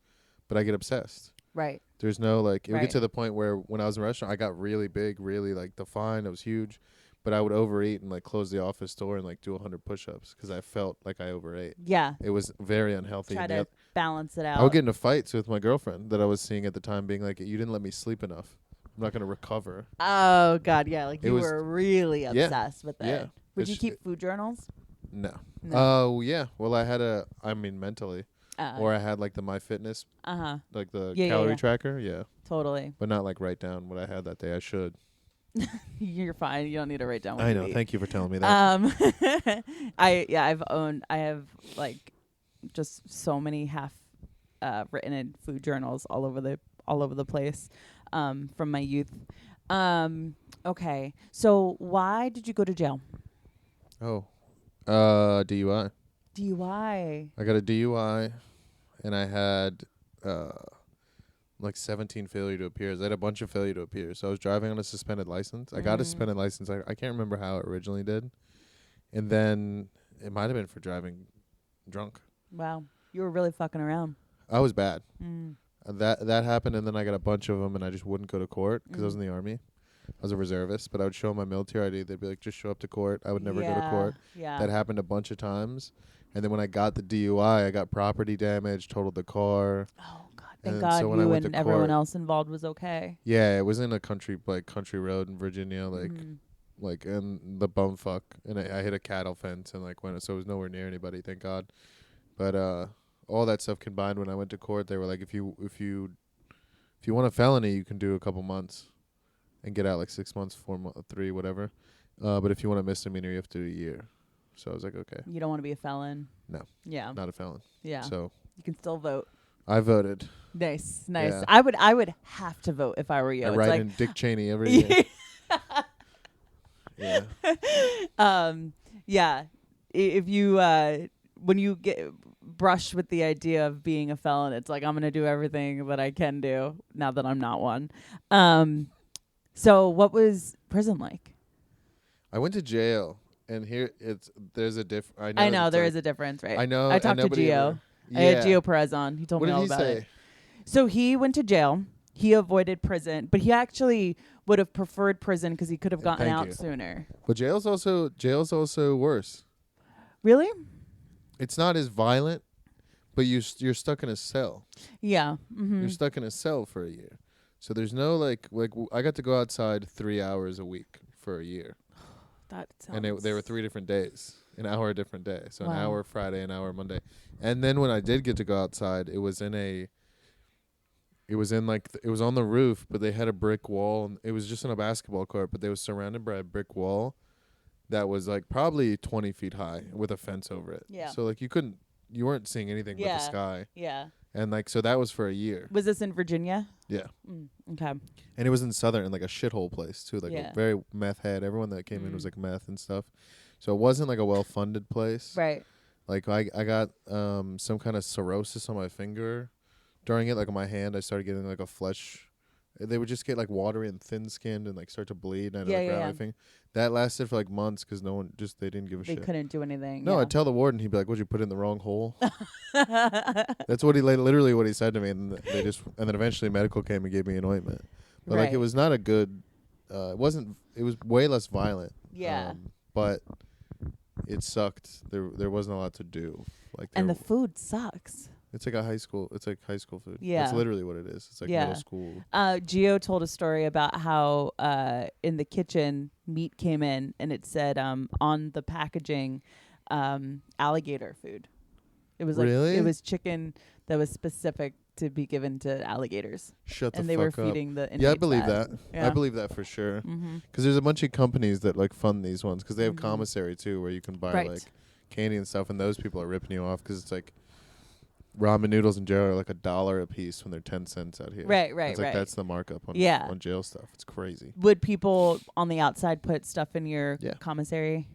but I get obsessed. Right. There's no it would get to the point where when I was in a restaurant, I got really big, really defined. I was huge, but I would overeat and close the office door and do 100 push-ups because I felt like I overate. Yeah. It was very unhealthy. Try to balance it out. I would get into fights with my girlfriend that I was seeing at the time, being like, "You didn't let me sleep enough. I'm not going to recover." Oh God, yeah. You were really obsessed with it. Yeah. Would you keep food journals? No. Oh yeah. Well, I had mentally. Or I had the MyFitness, the calorie tracker, Totally. But not write down what I had that day. I should. You're fine. You don't need to write down what I you know. eat. Thank you for telling me that. I have just so many half written in food journals all over the place from my youth. Okay. So why did you go to jail? Oh. DUI. DUI. I got a DUI, and I had 17 failure to appears. I had a bunch of failure to appear. So I was driving on a suspended license. I got a suspended license. I can't remember how it originally did. And then it might have been for driving drunk. Wow. You were really fucking around. I was bad. That happened, and then I got a bunch of them, and I just wouldn't go to court because I was in the Army. I was a reservist, but I would show my military ID. They'd be like, just show up to court. I would never go to court. Yeah. That happened a bunch of times. And then when I got the DUI, I got property damage, totaled the car. Oh, God. Thank God so you and everyone else involved was okay. Yeah, it was in a country road in Virginia, and the bumfuck. And I hit a cattle fence and so it was nowhere near anybody, thank God. But all that stuff combined, when I went to court, they were like, if you want a felony, you can do a couple months and get out 6 months, 4 months, 3, whatever. But if you want a misdemeanor, you have to do a year. So I was like, okay. You don't want to be a felon? No. Yeah. Not a felon. Yeah. So you can still vote. I voted. Nice. Yeah. I would have to vote if I were you. I write in Dick Cheney every year. Yeah. Yeah. If you when you get brushed with the idea of being a felon, it's I'm going to do everything that I can do now that I'm not one. So what was prison like? I went to jail, and there's a difference. I know there is a difference, right? I know. I talked to Gio. I had Gio Perez on. He told me all about it. What did he say? So he went to jail. He avoided prison, but he actually would have preferred prison because he could have gotten out sooner. But jail's also worse. Really? It's not as violent, but you're stuck in a cell. Yeah. Mm-hmm. You're stuck in a cell for a year. So there's no I got to go outside 3 hours a week for a year. That sounds... And they were 3 different days, an hour a different day. So an hour Friday, an hour Monday. And then when I did get to go outside, it was on the roof, but they had a brick wall, and it was just in a basketball court, but they was surrounded by a brick wall that was probably 20 feet high with a fence over it. Yeah. So you weren't seeing anything but the sky. Yeah. And so that was for a year. Was this in Virginia? Yeah. Okay. And it was in Southern, a shithole place too, a very meth head. Everyone that came in was meth and stuff. So it wasn't a well-funded place. Right. I got some kind of cirrhosis on my finger during it. On my hand, I started getting a flesh They would just get like watery and thin skinned and like start to bleed. And I'd Yeah, like yeah, wrap yeah. my finger. That lasted for like months because they didn't give a They shit. couldn't do anything. No, yeah. I'd tell the warden. He'd be like, "Would you put it in the wrong hole?" That's what literally what he said to me, and then eventually medical came and gave me an ointment. But like it Right. was not a good. It wasn't. It was way less violent. Yeah. But it sucked. There wasn't a lot to do. Like And the there- food sucks. it's like high school food. Yeah. That's literally what it is. It's like Yeah. middle school. Gio told a story about how in the kitchen meat came in and it said on the packaging alligator food. It was like Really? it was chicken that was specific to be given to alligators, Shut the and they fuck were up. feeding the inmates Yeah, I believe that. Yeah. I believe that for sure. Mm-hmm. Because there's a bunch of companies that like fund these ones because they have Mhm. commissary too, where you can buy Right. like candy and stuff, and those people are ripping you off because it's like ramen noodles in jail are like $1 a piece when they're 10 cents out here. Right, It's like that's the markup on Yeah. on jail stuff. It's crazy. Would people on the outside put stuff in your Yeah. commissary?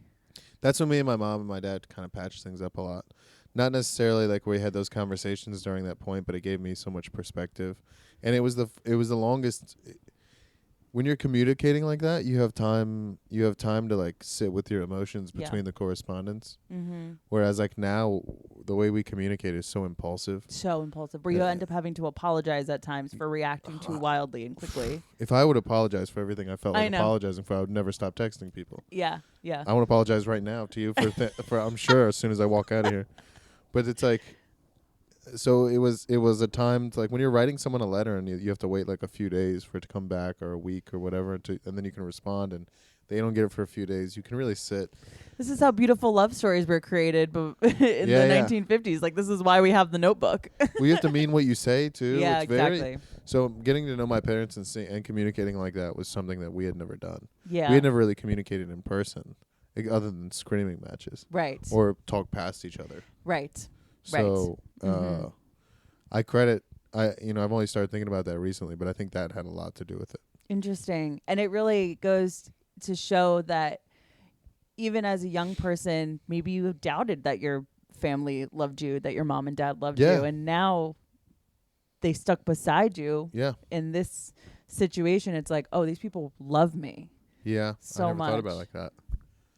That's when me and my mom and my dad kind of patched things up a lot. Not necessarily like we had those conversations during that point, but it gave me so much perspective, and it was the longest. When you're communicating like that, you have time to like sit with your emotions Yeah. between the correspondence. Mm-hmm. Whereas like now, the way we communicate is so impulsive. So impulsive, where you Yeah. end up having to apologize at times for reacting too wildly and quickly. If I would apologize for everything I felt I like know. apologizing for, I would never stop texting people. Yeah, yeah. I want to apologize right now to you for I'm sure as soon as I walk out of here. But it's like, so it was a time to, like when you're writing someone a letter and you have to wait like a few days for it to come back or a week or whatever, and then you can respond and they don't get it for a few days. You can really sit. This is how beautiful love stories were created in the Yeah. 1950s. Like, this is why we have the Notebook. Well, you have to mean what you say too. Yeah, It's very, exactly. So getting to know my parents and communicating like that was something that we had never done. Yeah. We had never really communicated in person, like, other than screaming matches Right. or talk past each other. Right. So Mhm. I've only started thinking about that recently, but I think that had a lot to do with it. Interesting. And it really goes to show that even as a young person, maybe you doubted that your family loved you, that your mom and dad loved Yeah. you, and now they stuck beside you Yeah. in this situation. It's like, oh, these people love me. Yeah. So I never thought about much. it like that.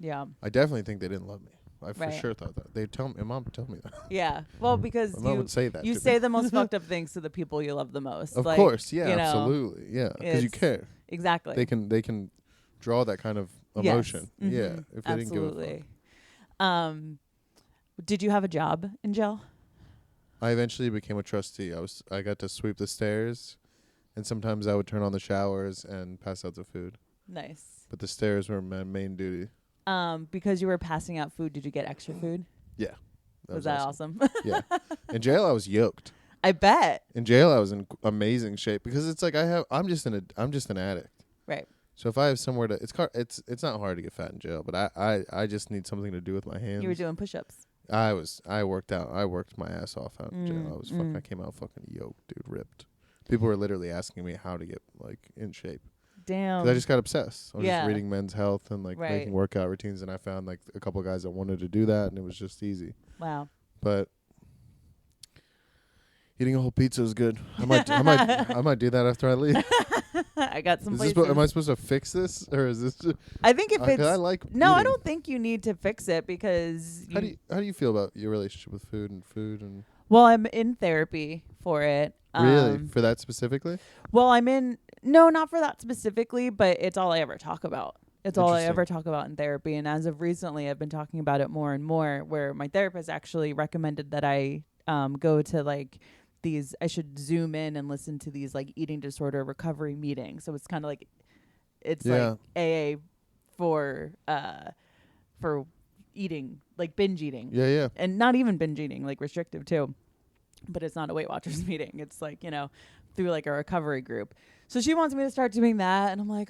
Yeah. I definitely think they didn't love me. I for Right. sure thought that. They tell me, my mom told me that. Yeah. Well, because My mom would say that. you to say me. the most fucked up things to the people you love the most. Of Like, course, yeah, you know, absolutely, yeah, because you it's- care. Exactly. They can draw that kind of emotion. Yes. Yeah, Mhm. if they didn't give a Absolutely. fuck. Did you have a job in jail? I eventually became a trustee. I got to sweep the stairs, and sometimes I would turn on the showers and pass out the food. Nice. But the stairs were my main duty. Because you were passing out food, did you get extra food? Yeah, Was that awesome? Yeah. In jail, I was yoked. I bet. In jail, I was in amazing shape because it's like I'm just an addict. Right. So if I have somewhere to, it's not hard to get fat in jail, but I just need something to do with my hands. You were doing push-ups. I worked out. I worked my ass off out in jail. I came out fucking yoked, dude, ripped. People were literally asking me how to get like in shape. Damn. 'Cause I just got obsessed. I was Yeah. just reading Men's Health and like Right. making workout routines, and I found like a couple guys that wanted to do that, and it was just easy. Wow. But eating a whole pizza is good. I might do that after I leave. I got some Is this, places. am I supposed to fix this, or is this? I think if 'cause it's I like. no, I eating. don't think you need to fix it because How do you feel about your relationship with food and well, I'm in therapy for it. really for that specifically? Well, not for that specifically, but it's all I ever talk about. It's all I Interesting. ever talk about in therapy. And as of recently, I've been talking about it more and more, where my therapist actually recommended that I go to like I should zoom in and listen to these like eating disorder recovery meetings. So it's kind of like, it's Yeah. like AA for eating, like binge eating. Yeah, yeah. And not even binge eating, like restrictive too. But it's not a Weight Watchers meeting. It's like, through like a recovery group. So she wants me to start doing that. And I'm like,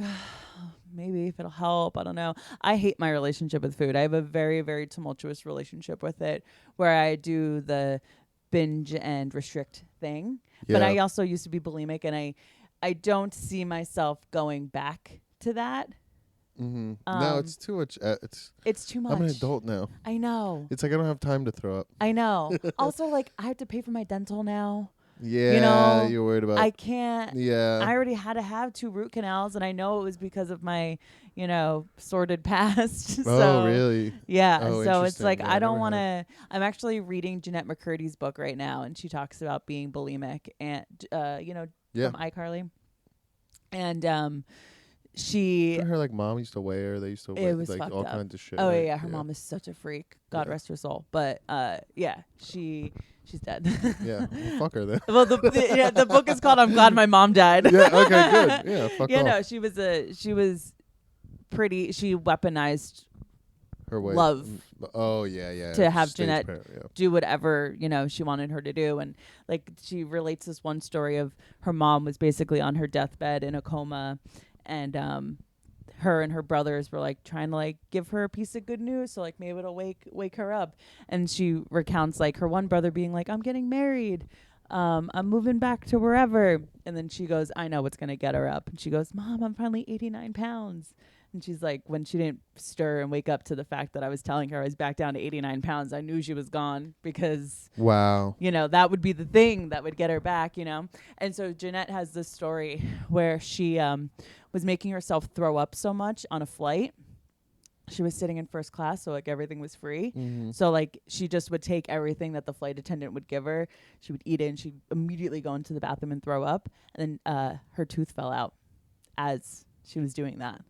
maybe if it'll help. I don't know. I hate my relationship with food. I have a very, very tumultuous relationship with it where I do the binge and restrict thing. Yeah. But I also used to be bulimic, and I don't see myself going back to that. Mm-hmm. No, it's too much. It's too much. I'm an adult now. I know. It's like I don't have time to throw up. I know. Also, like, I have to pay for my dental now. Yeah, you're worried about. I can't. Yeah. I already had to have 2 root canals, and I know it was because of my, sordid past. Oh, So, really? yeah. Oh, So it's interesting. like, Yeah, I don't never want had. to. I'm actually reading Jeanette McCurdy's book right now, and she talks about being bulimic, and Yeah. from iCarly, and she. Her like mom used to weigh her. They used to It weigh was like fucked all up. kinds of shit. Oh right? yeah, her mom is such a freak. God Yeah. rest her soul. But she's dead. Yeah. Well, fuck her then. Well, the book is called "I'm Glad My Mom Died." Yeah. Okay. Good. Yeah. Fuck Yeah, off. no, she was pretty. She weaponized Her way. love Oh yeah, yeah. to have Stage Jeanette parent, yeah. do whatever she wanted her to do, and like she relates this one story of her mom was basically on her deathbed in a coma, and her and her brothers were like trying to like give her a piece of good news, so like maybe it'll wake her up. And she recounts like her one brother being like, "I'm getting married, I'm moving back to wherever," and then she goes, "I know what's gonna get her up," and she goes, "Mom, I'm finally 89 pounds." And she's like, when she didn't stir and wake up to the fact that I was telling her I was back down to 89 pounds, I knew she was gone, because Wow. that would be the thing that would get her back, And so Jeanette has this story where she was making herself throw up so much on a flight. She was sitting in first class, so like everything was free. Mm-hmm. So like she just would take everything that the flight attendant would give her. She would eat it, and she'd immediately go into the bathroom and throw up. And then her tooth fell out as she was doing that.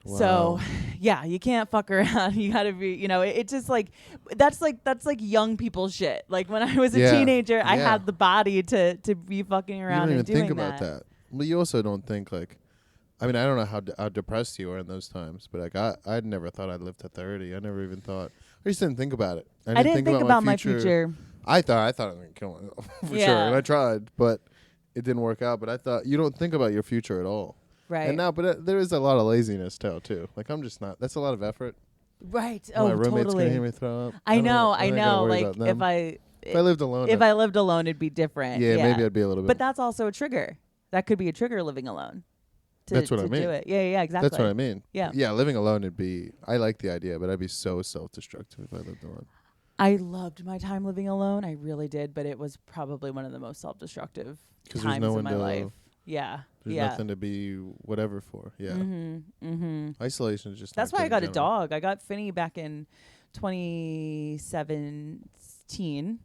Wow. So, yeah, you can't fuck around. You gotta be, it's just like that's like young people shit. Like when I was a teenager, I had the body to be fucking around you don't and even doing think about that. Well, you also don't think like, I mean, I don't know how depressed you were in those times, but like I'd never thought I'd live to 30. I never even thought. I just didn't think about it. I didn't think about my future. I thought I was gonna kill myself for sure, and I tried, but it didn't work out. But I thought you don't think about your future at all. Right. And now, but there is a lot of laziness too. Like I'm just not. That's a lot of effort. Right. My roommate's gonna hear me throw up. I know. Like if I lived alone. If I lived alone, it'd be different. Yeah, maybe I'd be a little bit. But that's also a trigger. That could be a trigger, living alone. That's what I mean. Do it. Yeah, exactly. That's what I mean. Yeah. Yeah, living alone would be. I like the idea, but I'd be so self-destructive if I lived alone. I loved my time living alone. I really did, but it was probably one of the most self-destructive times in my life. Yeah. There's nothing to be whatever for. Yeah. Isolation is just. That's why I got a dog. I got Finny back in 2017,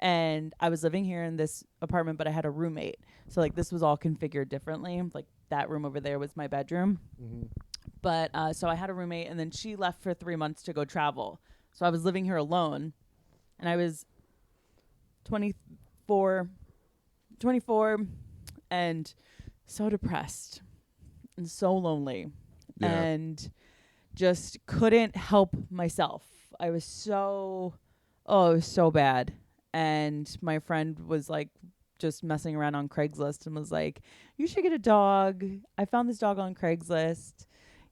and I was living here in this apartment, but I had a roommate. So like this was all configured differently. Like that room over there was my bedroom. Mm-hmm. But so I had a roommate, and then she left for 3 months to go travel. So I was living here alone, and I was 24, and so depressed and so lonely, and just couldn't help myself. I was it was so bad. And my friend was like just messing around on Craigslist and was like, "You should get a dog. I found this dog on Craigslist.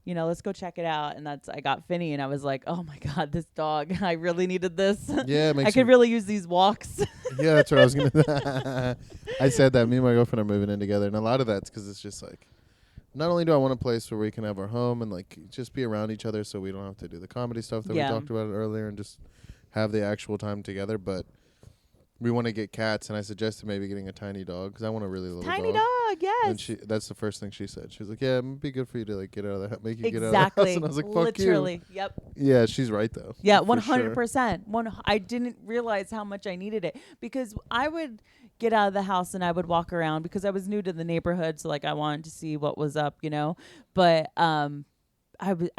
Let's go check it out." And I got Finny, and I was like, "Oh my God, this dog. I really needed this. Yeah, I could really use these walks." Yeah, that's what I was gonna. I said that me and my girlfriend are moving in together, and a lot of that's because it's just like, not only do I want a place where we can have our home and like just be around each other, so we don't have to do the comedy stuff that we talked about earlier, and just have the actual time together, but we want to get cats, and I suggested maybe getting a tiny dog because I want a really little tiny dog. Yes. And that's the first thing she said. She was like, "Yeah, it'd be good for you to like get out of the house, make you get out of the house." And I was like, "Fuck Literally. you." Yep. Yeah, she's right though. Yeah, 100%. I didn't realize how much I needed it, because I would get out of the house and I would walk around because I was new to the neighborhood, so like I wanted to see what was up, But I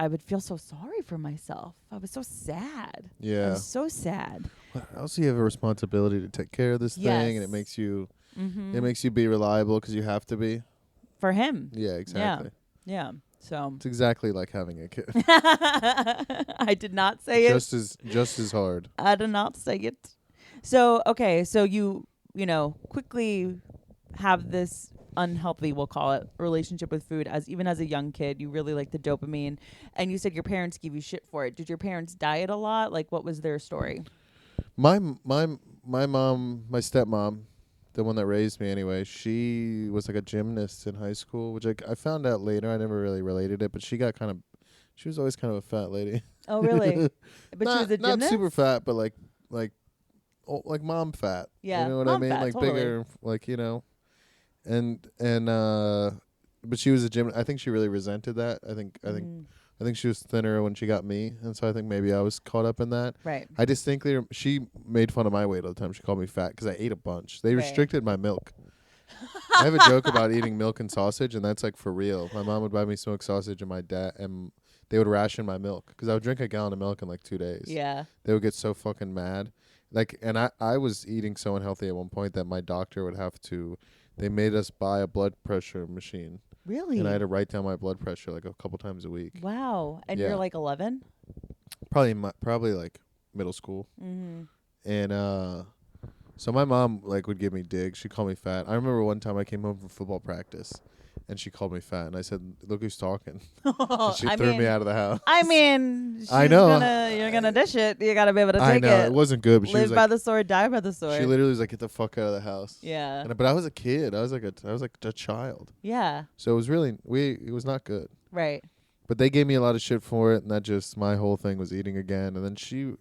would feel so sorry for myself. I was so sad. Yeah. I was so sad. Also, you have a responsibility to take care of this thing, and it makes you be reliable because you have to be. For him. Yeah, exactly. Yeah. So it's exactly like having a kid. I did not say just as hard. I did not say it. So okay, so you quickly have this unhealthy, we'll call it, relationship with food even as a young kid. You really like the dopamine, and you said your parents give you shit for it. Did your parents diet a lot? Like, what was their story? My mom, my stepmom, the one that raised me anyway, she was like a gymnast in high school, which I found out later. I never really related it, but she was always kind of a fat lady. Oh, really? But she was a gymnast? Not super fat, but like like mom fat. Yeah, You know what mom I mean? fat, Like totally. bigger, like, and but she was a gym. I think she really resented that. I think she was thinner when she got me, and so I think maybe I was caught up in that. Right. I distinctly she made fun of my weight all the time. She called me fat because I ate a bunch. They Right. restricted my milk. I have a joke about eating milk and sausage, and that's like for real. My mom would buy me smoked sausage, and my dad and they would ration my milk because I would drink a gallon of milk in like 2 days. Yeah. They would get so fucking mad. Like, and I was eating so unhealthy at one point that my doctor would have to. They made us buy a blood pressure machine. Really? And I had to write down my blood pressure like a couple times a week. Wow. And Yeah. you're like 11? Probably like middle school. Mm-hmm. And so my mom like would give me digs. She'd call me fat. I remember one time I came home from football practice and she called me fat and I said, "Look who's talking." And she threw me out of the house. I mean, I know. You're gonna dish it. You gotta be able to I take know it. it wasn't good, but she Live was by like, the sword, die by the sword. she literally was like, "Get the fuck out of the house." Yeah. But I was a kid. I was like a child. Yeah. So it was really it was not good. Right. But they gave me a lot of shit for it, and that just my whole thing was eating again. And then she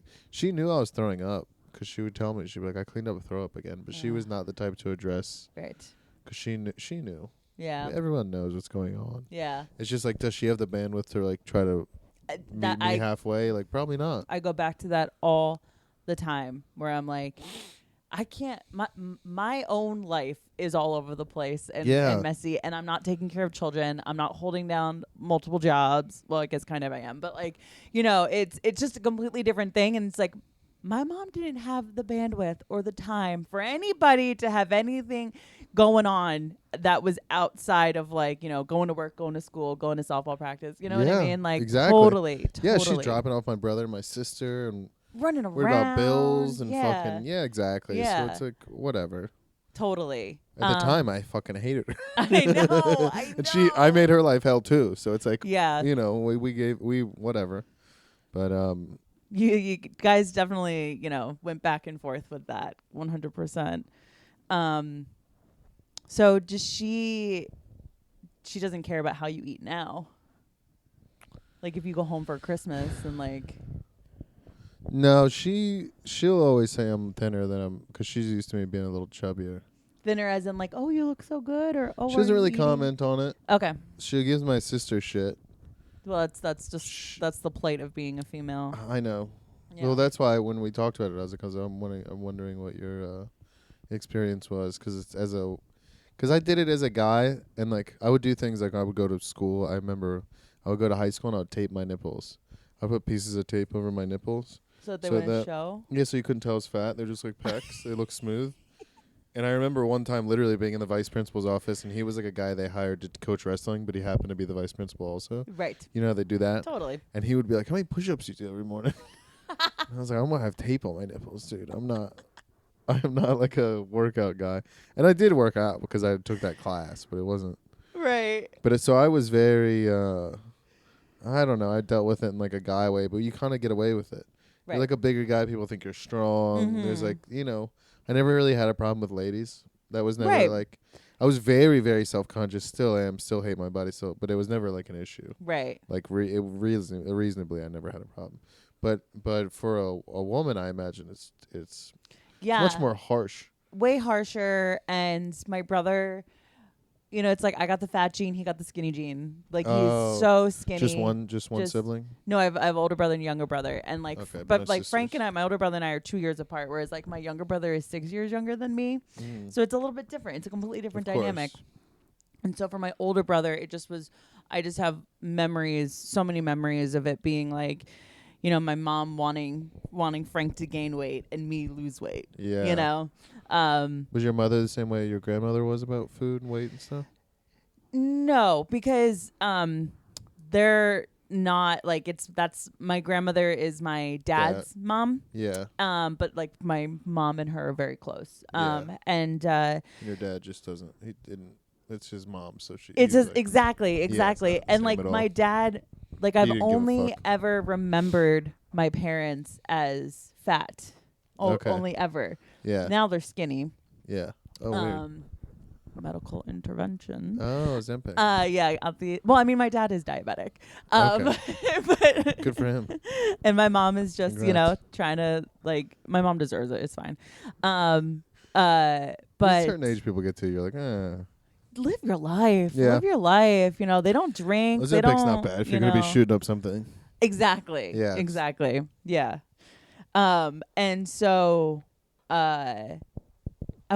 knew I was throwing up because she would tell me, she'd be like, "I cleaned up a throw up again," but she was not the type to address Right. because she knew. Yeah. Everyone knows what's going on. Yeah. It's just like, does she have the bandwidth to like try to meet me halfway? Like, probably not. I go back to that all the time where I'm like, I can't. My own life is all over the place and messy, and I'm not taking care of children. I'm not holding down multiple jobs. Well, I guess kind of I am, but like, it's just a completely different thing. And it's like, my mom didn't have the bandwidth or the time for anybody to have anything going on that was outside of like, going to work, going to school, going to softball practice. You know what I mean? Like, exactly. Totally. Yeah, she's dropping off my brother and my sister and running around. worried about bills and yeah. fucking exactly. Yeah. So it's like whatever. Totally. At the time, I fucking hated her. I know. And I made her life hell too. So it's like, yeah, we whatever. But you guys definitely went back and forth with that 100%. So does she doesn't care about how you eat now? Like if you go home for Christmas and like. No, she'll always say I'm thinner than I'm because she's used to me being a little chubbier. Thinner as in like, oh, you look so good, or oh. She doesn't really comment on it. Okay. She gives my sister shit. Well, that's the plight of being a female. I know. Yeah. Well, that's why when we talked about it, I was like, I'm wondering what your experience was because I did it as a guy and like I would do things like I would go to school. I remember I would go to high school and I would tape my nipples. I put pieces of tape over my nipples. So they wouldn't show? Yeah, so you couldn't tell I was fat. They're just like pecs. They look smooth. And I remember one time literally being in the vice principal's office, and he was like a guy they hired to coach wrestling, but he happened to be the vice principal also. Right. You know how they do that? Totally. And he would be like, "How many push-ups you do every morning?" And I was like, "I'm gonna have tape on my nipples, dude. I am not like a workout guy." And I did work out because I took that class, but it wasn't. Right. But so I was very, I don't know. I dealt with it in like a guy way, but you kind of get away with it. Right. You're like a bigger guy. People think you're strong. Mm-hmm. There's like, I never really had a problem with ladies. That was never like, I was very, very self-conscious. Still am. Still hate my body. But it was never like an issue. Right. Like reasonably, I never had a problem. But for a woman, I imagine it's much more harsh. Way harsher. And my brother, it's like I got the fat gene, he got the skinny gene. Like he's so skinny. Just one sibling? No, I have older brother and younger brother, and like, okay, but like sisters. Frank and I, my older brother and I are 2 years apart, whereas like my younger brother is 6 years younger than me. So it's a little bit different. It's a completely different dynamic. And so for my older brother, it just was. I just have memories, so many memories of it being like, my mom wanting Frank to gain weight and me lose weight. Yeah. Was your mother the same way your grandmother was about food and weight and stuff? No, because they're not like that's my grandmother is my dad's mom. Yeah. But like my mom and her are very close. And your dad just doesn't. He didn't. It's his mom, so she. It's just exactly. And like my dad, like I've only ever remembered my parents as fat. Only ever. Yeah. Now they're skinny. Yeah. Oh, weird. medical intervention. Oh, Ozempic. Yeah. My dad is diabetic. But Good for him. And my mom is just, Congrats. trying to my mom deserves it. It's fine. There's But certain age people get to, you're like, live your life. Yeah. Live your life. They don't drink. They Ozempic's don't, not bad if you're gonna be shooting up something. Exactly. Yeah. Exactly. Yeah. And so, I've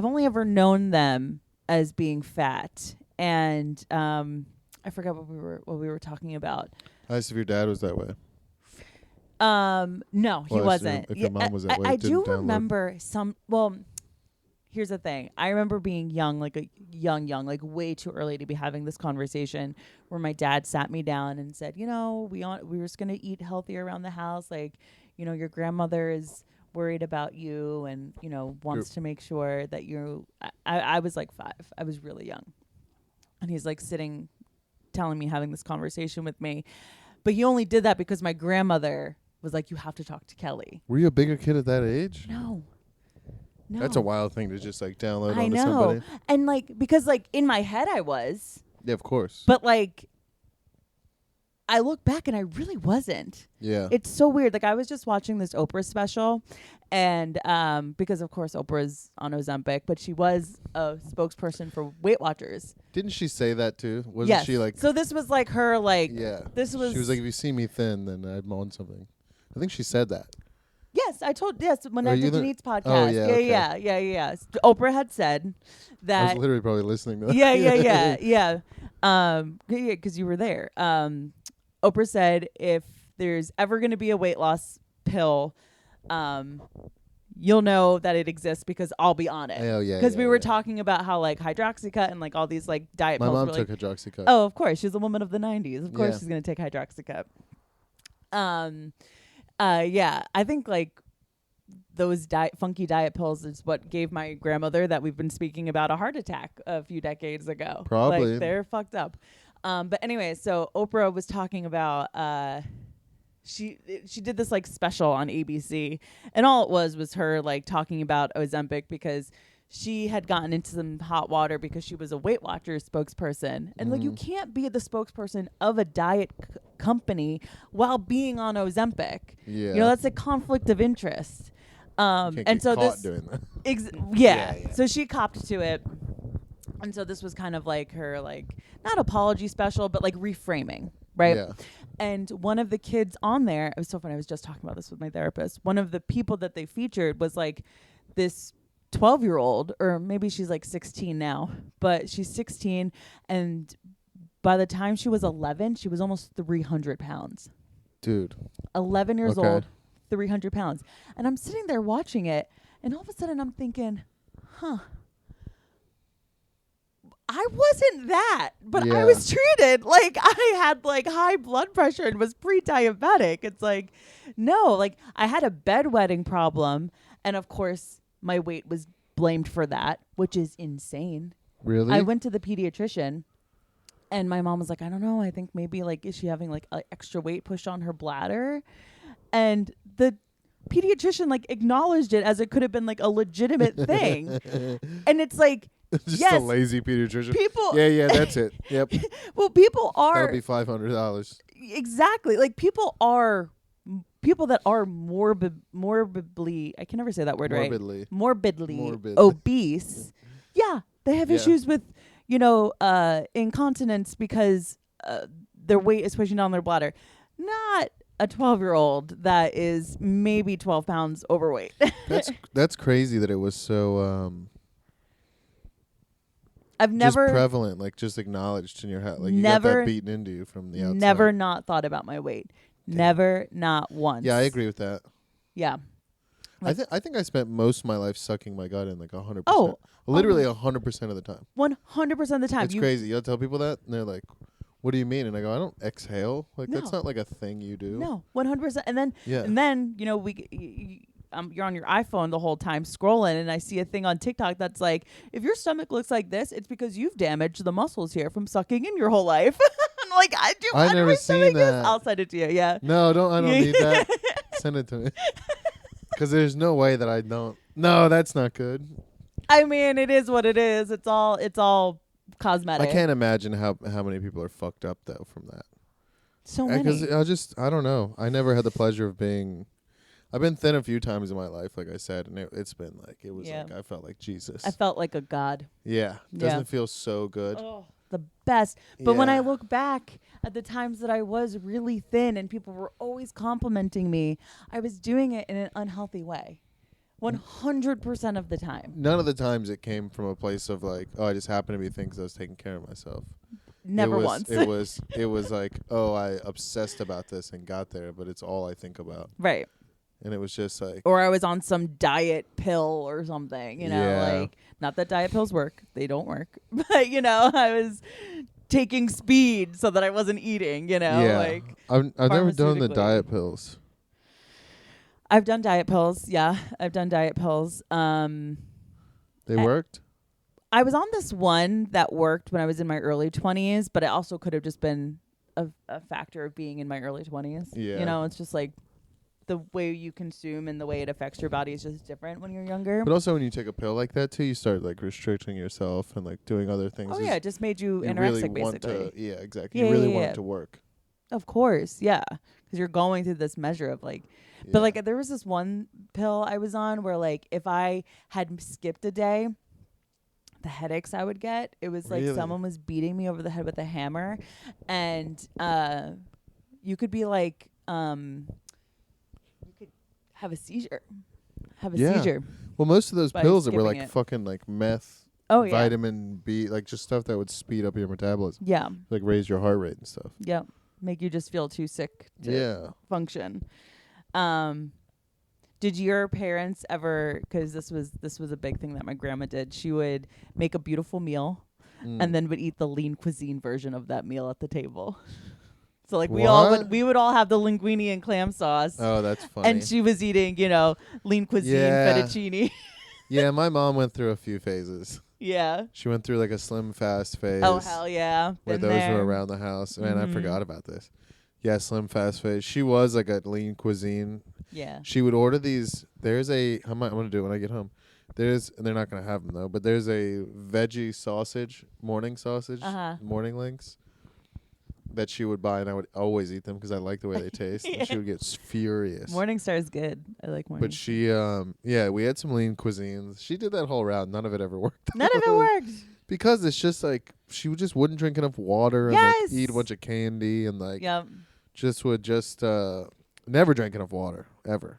only ever known them as being fat, and I forgot what we were talking about. I asked if your dad was that way. No, he Well, I wasn't. assume if your mom was that way, I it do didn't download. remember some. Well, here's the thing. I remember being young, like a young, like way too early to be having this conversation, where my dad sat me down and said, we were just gonna eat healthy around the house, like, your grandmother is worried about you and wants to make sure that I was like 5. I was really young, and he's like telling me, having this conversation with me, but he only did that because my grandmother was like, you have to talk to Kelly. Were you a bigger kid at that age? No. That's a wild thing to just like download I onto know. somebody. And because in my head I was, Yeah, of course. but I look back and I really wasn't. Yeah. It's so weird. I was just watching this Oprah special, and because of course Oprah's on Ozempic, but she was a spokesperson for Weight Watchers. Didn't she say that too? Wasn't Yes. she like? So this was her Yeah. This was. She was like, if you see me thin, then I'm on something. I think she said that. Yes, when Are I you did the- Denise podcast. Oh, yeah, okay. Yeah. Oprah had said I that. was literally probably listening to that. Yeah. Because you were there. Oprah said if there's ever going to be a weight loss pill, you'll know that it exists because I'll be on it. Oh, yeah. Because we were yeah. talking about how hydroxycut and all these diet My pills. mom were, took hydroxycut. Oh, of course, she's a woman of the 90s. Of course, Yeah. she's going to take hydroxycut. Yeah, I think those funky diet pills is what gave my grandmother that we've been speaking about a heart attack a few decades ago. Probably. They're fucked up. But anyway, so Oprah was talking about she did this special on ABC, and all it was her talking about Ozempic because she had gotten into some hot water because she was a Weight Watchers spokesperson, and you can't be the spokesperson of a diet company while being on Ozempic. Yeah. That's a conflict of interest. Can't And get so caught this doing that. yeah. So she copped to it. And so this was kind of her not apology special, but reframing, right? Yeah. And one of the kids on there, it was so funny, I was just talking about this with my therapist. One of the people that they featured was this 12-year-old, or maybe she's 16 now, but she's 16, and by the time she was 11, she was almost 300 pounds. Dude. 11 years Okay. old, 300 pounds. And I'm sitting there watching it, and all of a sudden I'm thinking, I wasn't that, but I Yeah. was treated like I had high blood pressure and was pre-diabetic. It's no, I had a bedwetting problem, and of course my weight was blamed for that, which is insane. Really? I went to the pediatrician, and my mom was like, I don't know, I think maybe is she having extra weight pushed on her bladder? And the pediatrician acknowledged it as it could have been a legitimate thing. And it's Just yes, a lazy pediatrician. people. Yeah, that's it. Yep. Well, people That'll are be $500. exactly people that are morbidly. I can never say that word Morbidly. right. Morbidly Morbid. obese. Yeah, they have Yeah. issues with incontinence because their weight is pushing down their bladder. Not a 12-year-old that is maybe 12 pounds overweight. That's crazy that it was so I've never just prevalent, just acknowledged in your head. You got Never- that beaten into you from the outside. never not thought about my weight. Never, not once. Yeah, I agree with that. Yeah. I think I spent most of my life sucking my gut in 100%. Oh, Literally 100% of the time. 100% of the time. It's crazy. You'll tell people that, and they're like, "What do you mean?" And I go, "I don't exhale. That's No. not a thing you do." No, 100%. And then, Yeah. you're on your iPhone the whole time scrolling, and I see a thing on TikTok that's if your stomach looks like this, it's because you've damaged the muscles here from sucking in your whole life. I'm like, I do. I've I never my seen stomach is- that. I'll send it to you. Yeah. No, I don't need that. Send it to me. Because there's no way that I don't. No, that's not good. I mean, it is what it is. It's all cosmetic. I can't imagine how many people are fucked up though from that. So many. Because I don't know. I never had the pleasure of being. I've been thin a few times in my life, like I said, and it's been like like I felt like Jesus. I felt like a god. Yeah, doesn't feel so good. Oh, the best. But when I look back at the times that I was really thin and people were always complimenting me, I was doing it in an unhealthy way. 100% of the time. None of the times it came from a place of like, oh, I just happened to be thin because I was taking care of myself. Never once. It was like, oh, I obsessed about this and got there, but it's all I think about. Right. And it was just like, or I was on some diet pill or something, you know, like, not that diet pills work. They don't work. But, you know, I was taking speed so that I wasn't eating, you know, like. I've never done the diet pills. I've done diet pills. Yeah. I've done diet pills. They worked? I was on this one that worked when I was in my early 20s, but it also could have just been a factor of being in my early 20s. Yeah. You know, it's just like, the way you consume and the way it affects your body is just different when you're younger. But also when you take a pill like that too, you start like restricting yourself and like doing other things. Oh yeah, it just made you anorexic really basically. Yeah, exactly. You really want it to work. Of course, yeah, because you're going through this measure of like, but like there was this one pill I was on where like if I had skipped a day, the headaches I would get, it was like someone was beating me over the head with a hammer, and you could be like have a seizure. Well, most of those pills were like it. fucking like meth, vitamin B, like just stuff that would speed up your metabolism. Yeah. Like raise your heart rate and stuff. Yeah. Make you just feel too sick to function. Did your parents ever, because this was a big thing that my grandma did, she would make a beautiful meal and then would eat the lean cuisine version of that meal at the table. So like we would all have the linguine and clam sauce. Oh, that's funny. And she was eating, you know, lean cuisine fettuccine. Yeah, my mom went through a few phases. Yeah. She went through like a slim fast phase. Oh hell yeah. Where those were around the house. Man, I forgot about this. Yeah, slim fast phase. She was like a lean cuisine. Yeah. She would order these. I'm gonna do it when I get home. And they're not gonna have them though. But there's a veggie sausage, morning links. That she would buy, and I would always eat them because I like the way they taste. And she would get furious. Morningstar is good. I like Morningstar. But she, we had some lean cuisines. She did that whole round. None of it ever worked. None of it worked. Because it's just like, she just wouldn't drink enough water and like eat a bunch of candy and like, never drank enough water, ever.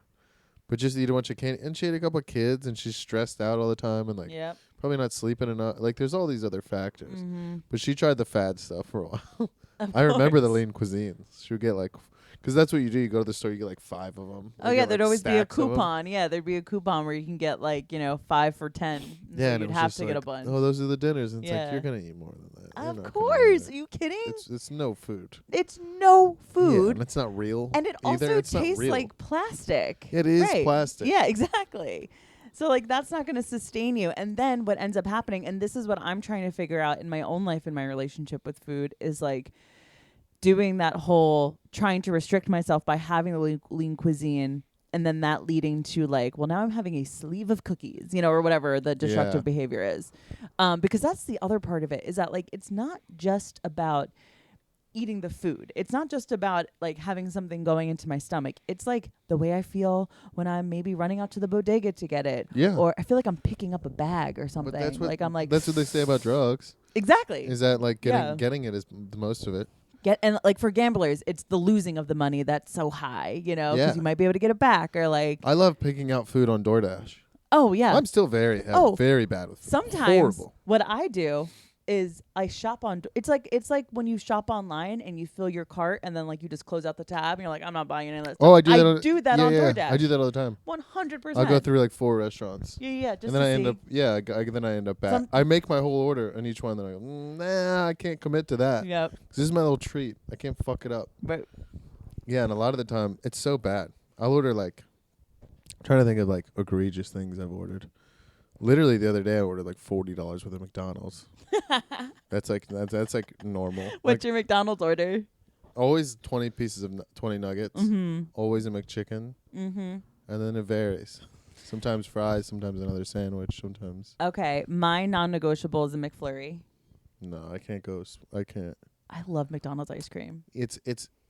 But just eat a bunch of candy. And she had a couple of kids and she's stressed out all the time and like, probably not sleeping enough. Like there's all these other factors. Mm-hmm. But she tried the fad stuff for a while. I remember the lean cuisines. She would get like, because that's what you do. You go to the store, you get like 5 of them. Oh yeah, there'd always be a coupon. Yeah, there'd be a coupon where you can get like 5 for 10. Yeah, so and you'd have to like, get a bunch. Oh, those are the dinners. And it's like you're gonna eat more than that. Of course, are you kidding? It's no food. It's no food. Yeah, and it's not real. And it also tastes like plastic. It is plastic. Yeah, exactly. So like that's not going to sustain you. And then what ends up happening, and this is what I'm trying to figure out in my own life, in my relationship with food, is like doing that whole trying to restrict myself by having the lean cuisine, and then that leading to like, well, now I'm having a sleeve of cookies, you know, or whatever the destructive behavior is. Because that's the other part of it, is that like it's not just about eating the food. It's not just about like having something going into my stomach. It's like the way I feel when I'm maybe running out to the bodega to get it. Yeah. Or I feel like I'm picking up a bag or something. But That's what they say about drugs. Exactly. Is that like getting it is the most of it. And like for gamblers, it's the losing of the money that's so high, you know, because you might be able to get it back, or like. I love picking out food on DoorDash. Oh yeah. I'm still very bad with food. Sometimes horrible. What I do is I shop on. It's like when you shop online and you fill your cart and then like you just close out the tab and you're like, I'm not buying any of that stuff. Oh, I do that. On DoorDash. I do that all the time. 100%. I'll go through like 4 restaurants. Yeah. Just and then I end up back. I make my whole order on each one. Then I go, nah, I can't commit to that. Yep. 'Cause this is my little treat. I can't fuck it up. Right. Yeah, and a lot of the time it's so bad. I'll order like, I'm trying to think of like egregious things I've ordered. Literally the other day I ordered like $40 worth of McDonald's. That's like normal. What's your McDonald's order? Always 20 nuggets. Mm-hmm. Always a McChicken. Mm-hmm. And then it varies. Sometimes fries, sometimes another sandwich, sometimes. Okay, my non-negotiable is a McFlurry. No, I can't go. I can't. I love McDonald's ice cream. It's.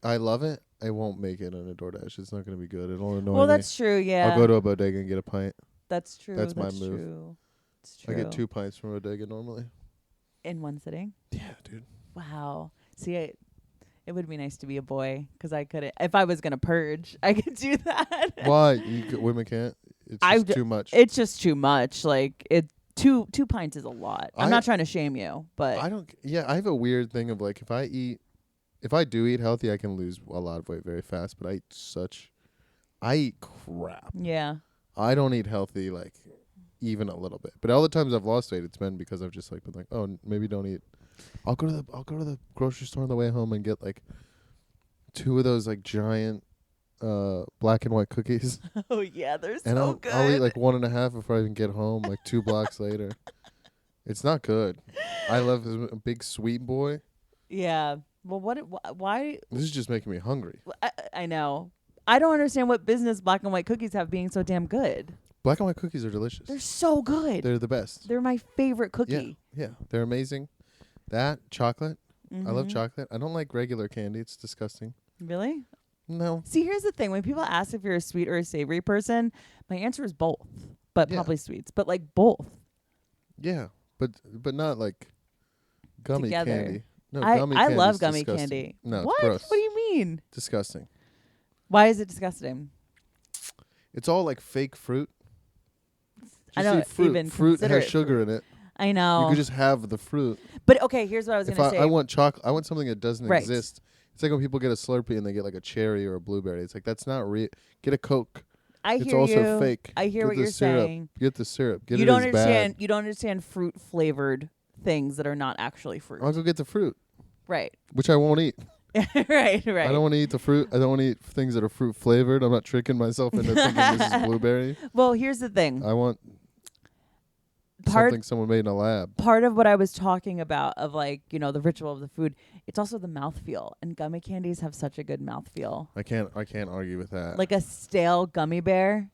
I love it. I won't make it on a DoorDash. It's not going to be good. It'll annoy me. Well, that's true. Yeah, I'll go to a bodega and get a pint. That's true. That's my move. move. It's true. I get 2 pints from a bodega normally. In one sitting. Yeah, dude. Wow. See, it would be nice to be a boy because I couldn't. If I was gonna purge, I could do that. Why? Women can't. It's just too much. It's just too much. Like two pints is a lot. I'm not trying to shame you, but I don't. Yeah, I have a weird thing of like if I do eat healthy, I can lose a lot of weight very fast. But I eat crap. Yeah. I don't eat healthy like even a little bit. But all the times I've lost weight, it's been because I've just like been like, oh, maybe don't eat. I'll go to the grocery store on the way home and get like 2 of those like giant black and white cookies. Oh yeah, they're and so good. I'll eat like 1.5 before I even get home, like 2 blocks later. It's not good. I love a big sweet boy. Yeah. Well, why? This is just making me hungry. I know. I don't understand what business black and white cookies have being so damn good. Black and white cookies are delicious. They're so good. They're the best. They're my favorite cookie. Yeah, they're amazing. That chocolate. Mm-hmm. I love chocolate. I don't like regular candy. It's disgusting. Really? No. See, here's the thing. When people ask if you're a sweet or a savory person, my answer is both. But probably sweets. But like both. Yeah, but not like gummy Together. candy. No, gummy I love gummy disgusting. candy. No, what? It's gross. What do you mean? Disgusting. Why is it disgusting? It's all like fake fruit. I Just don't eat fruit. even Fruit consider has it sugar in it. I know. You could just have the fruit. But okay, here's what I was If going to say. I want chocolate, I want something that doesn't Right. exist. It's like when people get a Slurpee and they get like a cherry or a blueberry. It's like that's not real. Get a Coke. I It's hear also you. fake. I hear Get what the you're syrup. saying. Get the syrup. Get You it don't as understand. bad. You don't understand fruit flavored things that are not actually fruit. I'll go get the fruit, Right. which I won't eat. right. I don't want to eat the fruit. I don't want to eat things that are fruit flavored. I'm not tricking myself into thinking this is blueberry. Well, here's the thing. I want something someone made in a lab. Part of what I was talking about of like, the ritual of the food, it's also the mouthfeel. And gummy candies have such a good mouthfeel. I can't argue with that. Like a stale gummy bear,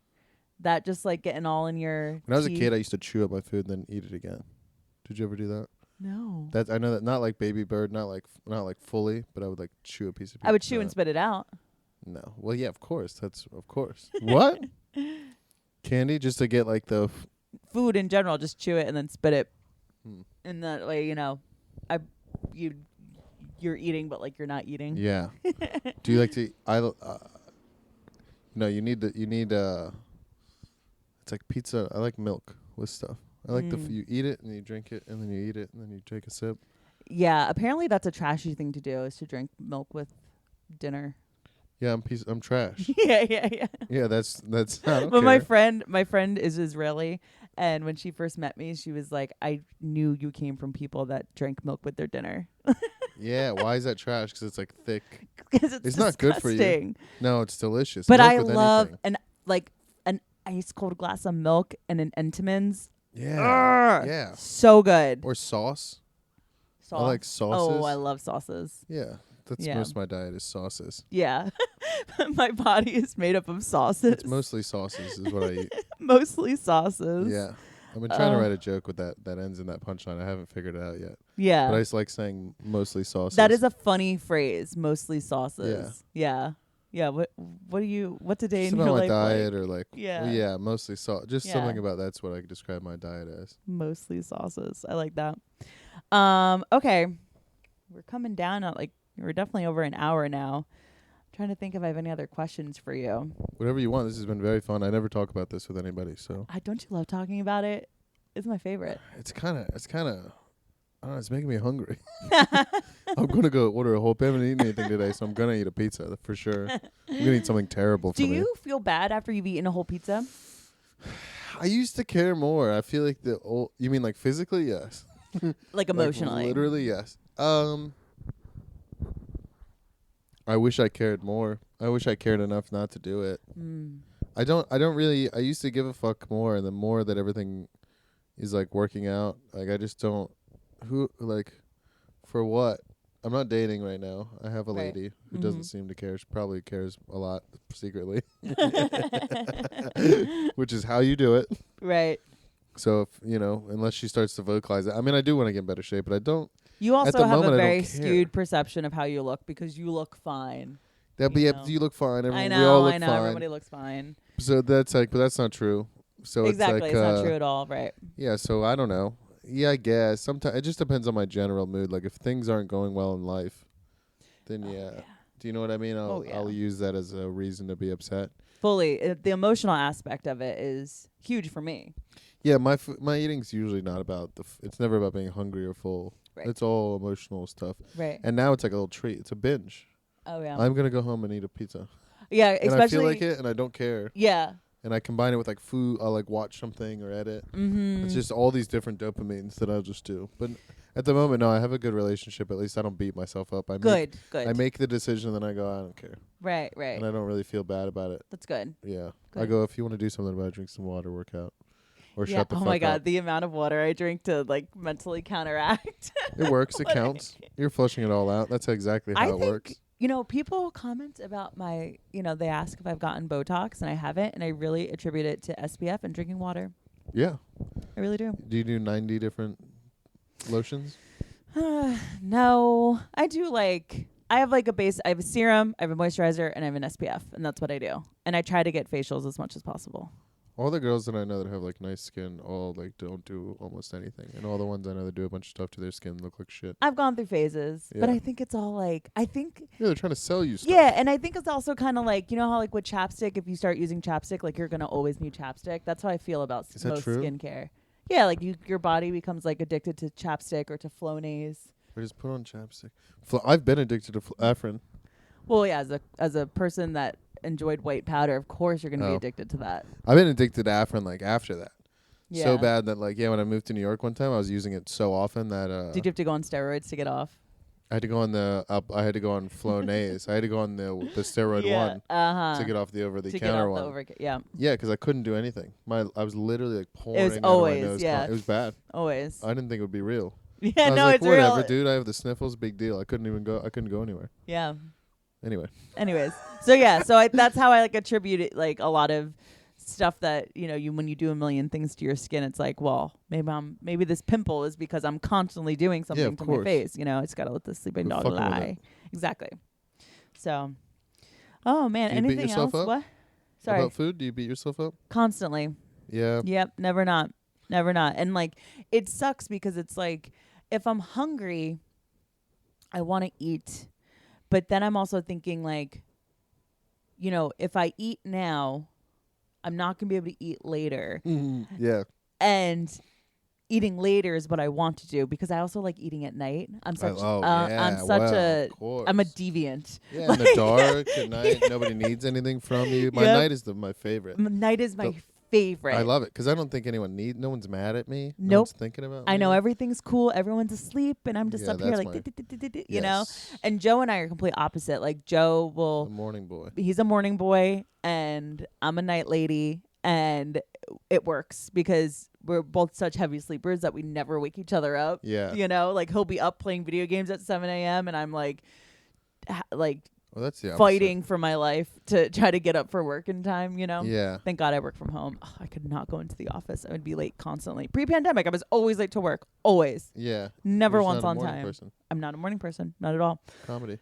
that just like getting all in your When I was a teeth. kid, I used to chew up my food and then eat it again. Did you ever do that? No. I know that not like baby bird, not like fully, but I would like chew a piece of. I would chew and spit it out. No. Well, yeah, of course. That's of course. What? Candy just to get like the Food in general, just chew it and then spit it. Hmm. And that way, you're eating, but like you're not eating. Yeah. Do you like to? No, you need it's like pizza. I like milk with stuff. I like you eat it and you drink it and then you eat it and then you take a sip. Yeah, apparently that's a trashy thing to do, is to drink milk with dinner. Yeah, I'm trash. yeah. Yeah, that's not But my friend is Israeli, and when she first met me, she was like, "I knew you came from people that drank milk with their dinner." Yeah, why is that trash? Because it's like thick. Because it's not good for you. disgusting. No, it's delicious. But Milk I with love anything. an ice cold glass of milk and an Entenmann's. Yeah, Urgh, yeah. So good. Or sauce. Sauce. I like sauces. Oh, I love sauces. Yeah, that's Yeah. most of my diet is sauces. Yeah. My body is made up of sauces. It's mostly sauces is what I eat. Mostly sauces. Yeah. I've been trying to write a joke with that ends in that punchline. I haven't figured it out yet. Yeah. But I just like saying mostly sauces. That is a funny phrase, mostly sauces. Yeah. Yeah. What's a day just in about your my life diet like? or like Yeah. well, yeah, mostly sauce. Just Yeah. something about that's what I could describe my diet as. Mostly sauces. I like that. Okay. We're coming down at we're definitely over an hour now. I'm trying to think if I have any other questions for you. Whatever you want. This has been very fun. I never talk about this with anybody, so Don't you love talking about it? It's my favorite. it's kinda I don't know, it's making me hungry. I'm gonna go order a whole I haven't eaten anything today, so I'm gonna eat a pizza for sure. I'm gonna eat something terrible for Do me. you feel bad after you've eaten a whole pizza? I used to care more. I feel like you mean like physically? Yes. Like emotionally? Like literally, yes. I wish I cared more. I wish I cared enough not to do it. I don't really, I used to give a fuck more, and the more that everything is like working out, like I just don't, for what? I'm not dating right now. I have a Right. lady who doesn't seem to care. She probably cares a lot secretly, which is how you do it. Right. So if unless she starts to vocalize it, I mean, I do want to get in better shape, but I don't. You also the have moment, a I don't very care. skewed perception of how you look because you look fine. That be You yeah, know. you look fine. I We know. all look I know. fine. Everybody looks fine. So that's like, but that's not true. So Exactly. it's like, It's not true at all. Right. Yeah. So I don't know. Yeah, I guess sometimes it just depends on my general mood. Like if things aren't going well in life, then yeah. Do you know what I mean? I'll use that as a reason to be upset. Fully. The emotional aspect of it is huge for me. Yeah, my eating's usually not about it's never about being hungry or full. Right. It's all emotional stuff. Right. And now it's like a little treat. It's a binge. Oh yeah. I'm gonna go home and eat a pizza. Yeah, And especially I feel like it, and I don't care. Yeah. And I combine it with like food. I'll like watch something or edit. Mm-hmm. It's just all these different dopamines that I'll just do. But at the moment, no, I have a good relationship. At least I don't beat myself up. Good. I make the decision, then I go, I don't care. Right. And I don't really feel bad about it. That's good. Yeah. Good. I go, if you want to do something about it, drink some water, work out. Or Yeah. shut the Oh fuck my God, up. the amount of water I drink to like mentally counteract. It works. It counts. You're flushing it all out. That's exactly how it works. People comment about my, they ask if I've gotten Botox and I haven't, and I really attribute it to SPF and drinking water. Yeah. I really do. Do you do 90 different lotions? No, I do I have like a base. I have a serum, I have a moisturizer, and I have an SPF, and that's what I do. And I try to get facials as much as possible. All the girls that I know that have like nice skin all like don't do almost anything, and all the ones I know that do a bunch of stuff to their skin look like shit. I've gone through phases, but Yeah. I think it's all Yeah, they're trying to sell you stuff. Yeah, and I think it's also kind of like, how like with chapstick, if you start using chapstick, like you're gonna always need chapstick. That's how I feel about Is that most true? skincare. Yeah, like your body becomes like addicted to chapstick or to Flonase. Or just put on chapstick. I've been addicted to Afrin. Well, yeah, as a person that enjoyed white powder, of course you're gonna be Oh. addicted to that. I've been addicted to Afrin like after that. Yeah. So bad that when I moved to New York one time, I was using it so often that Did you have to go on steroids to get off? I had to go on I had to go on Flonase. I had to go on the steroid one to get off the over the counter one. Yeah. Yeah, because I couldn't do anything. I was literally like pouring out of always, my nose. yeah. It was bad. Always. I didn't think it would be real. Yeah, I was no, like, it's whatever, real. dude. I have the sniffles. Big deal. I couldn't go anywhere. Yeah. Anyway. Anyways, so yeah, that's how I attribute it, a lot of stuff that when you do a million things to your skin, it's like, well, maybe this pimple is because I'm constantly doing something to my face. It's got to let the sleeping dog lie. Exactly. So, oh man, Do you beat anything yourself else? up? What? Sorry. About food? Do you beat yourself up? Constantly. Yeah. Yep. Never not. And it sucks because it's like, if I'm hungry, I want to eat. But then I'm also thinking if I eat now, I'm not going to be able to eat later. Yeah. And eating later is what I want to do because I also like eating at night. I'm a deviant. Yeah, in the dark at night, nobody needs anything from you. My night is my favorite. Night is my favorite. I love it because I don't think anyone no one's mad at me. Nope. No one's thinking about me. I know everything's cool. Everyone's asleep, and I'm just up here you know. And Joe and I are complete opposite. Like Joe will. A morning boy. He's a morning boy, and I'm a night lady, and it works because we're both such heavy sleepers that we never wake each other up. Yeah. He'll be up playing video games at 7 a.m. and I'm Well, that's the opposite. fighting for my life to try to get up for work in time, Yeah. Thank God I work from home. Oh, I could not go into the office. I would be late constantly. Pre-pandemic, I was always late to work. Always. Yeah. Never You're once not a on morning time. person. I'm not a morning person. Not at all. Comedy.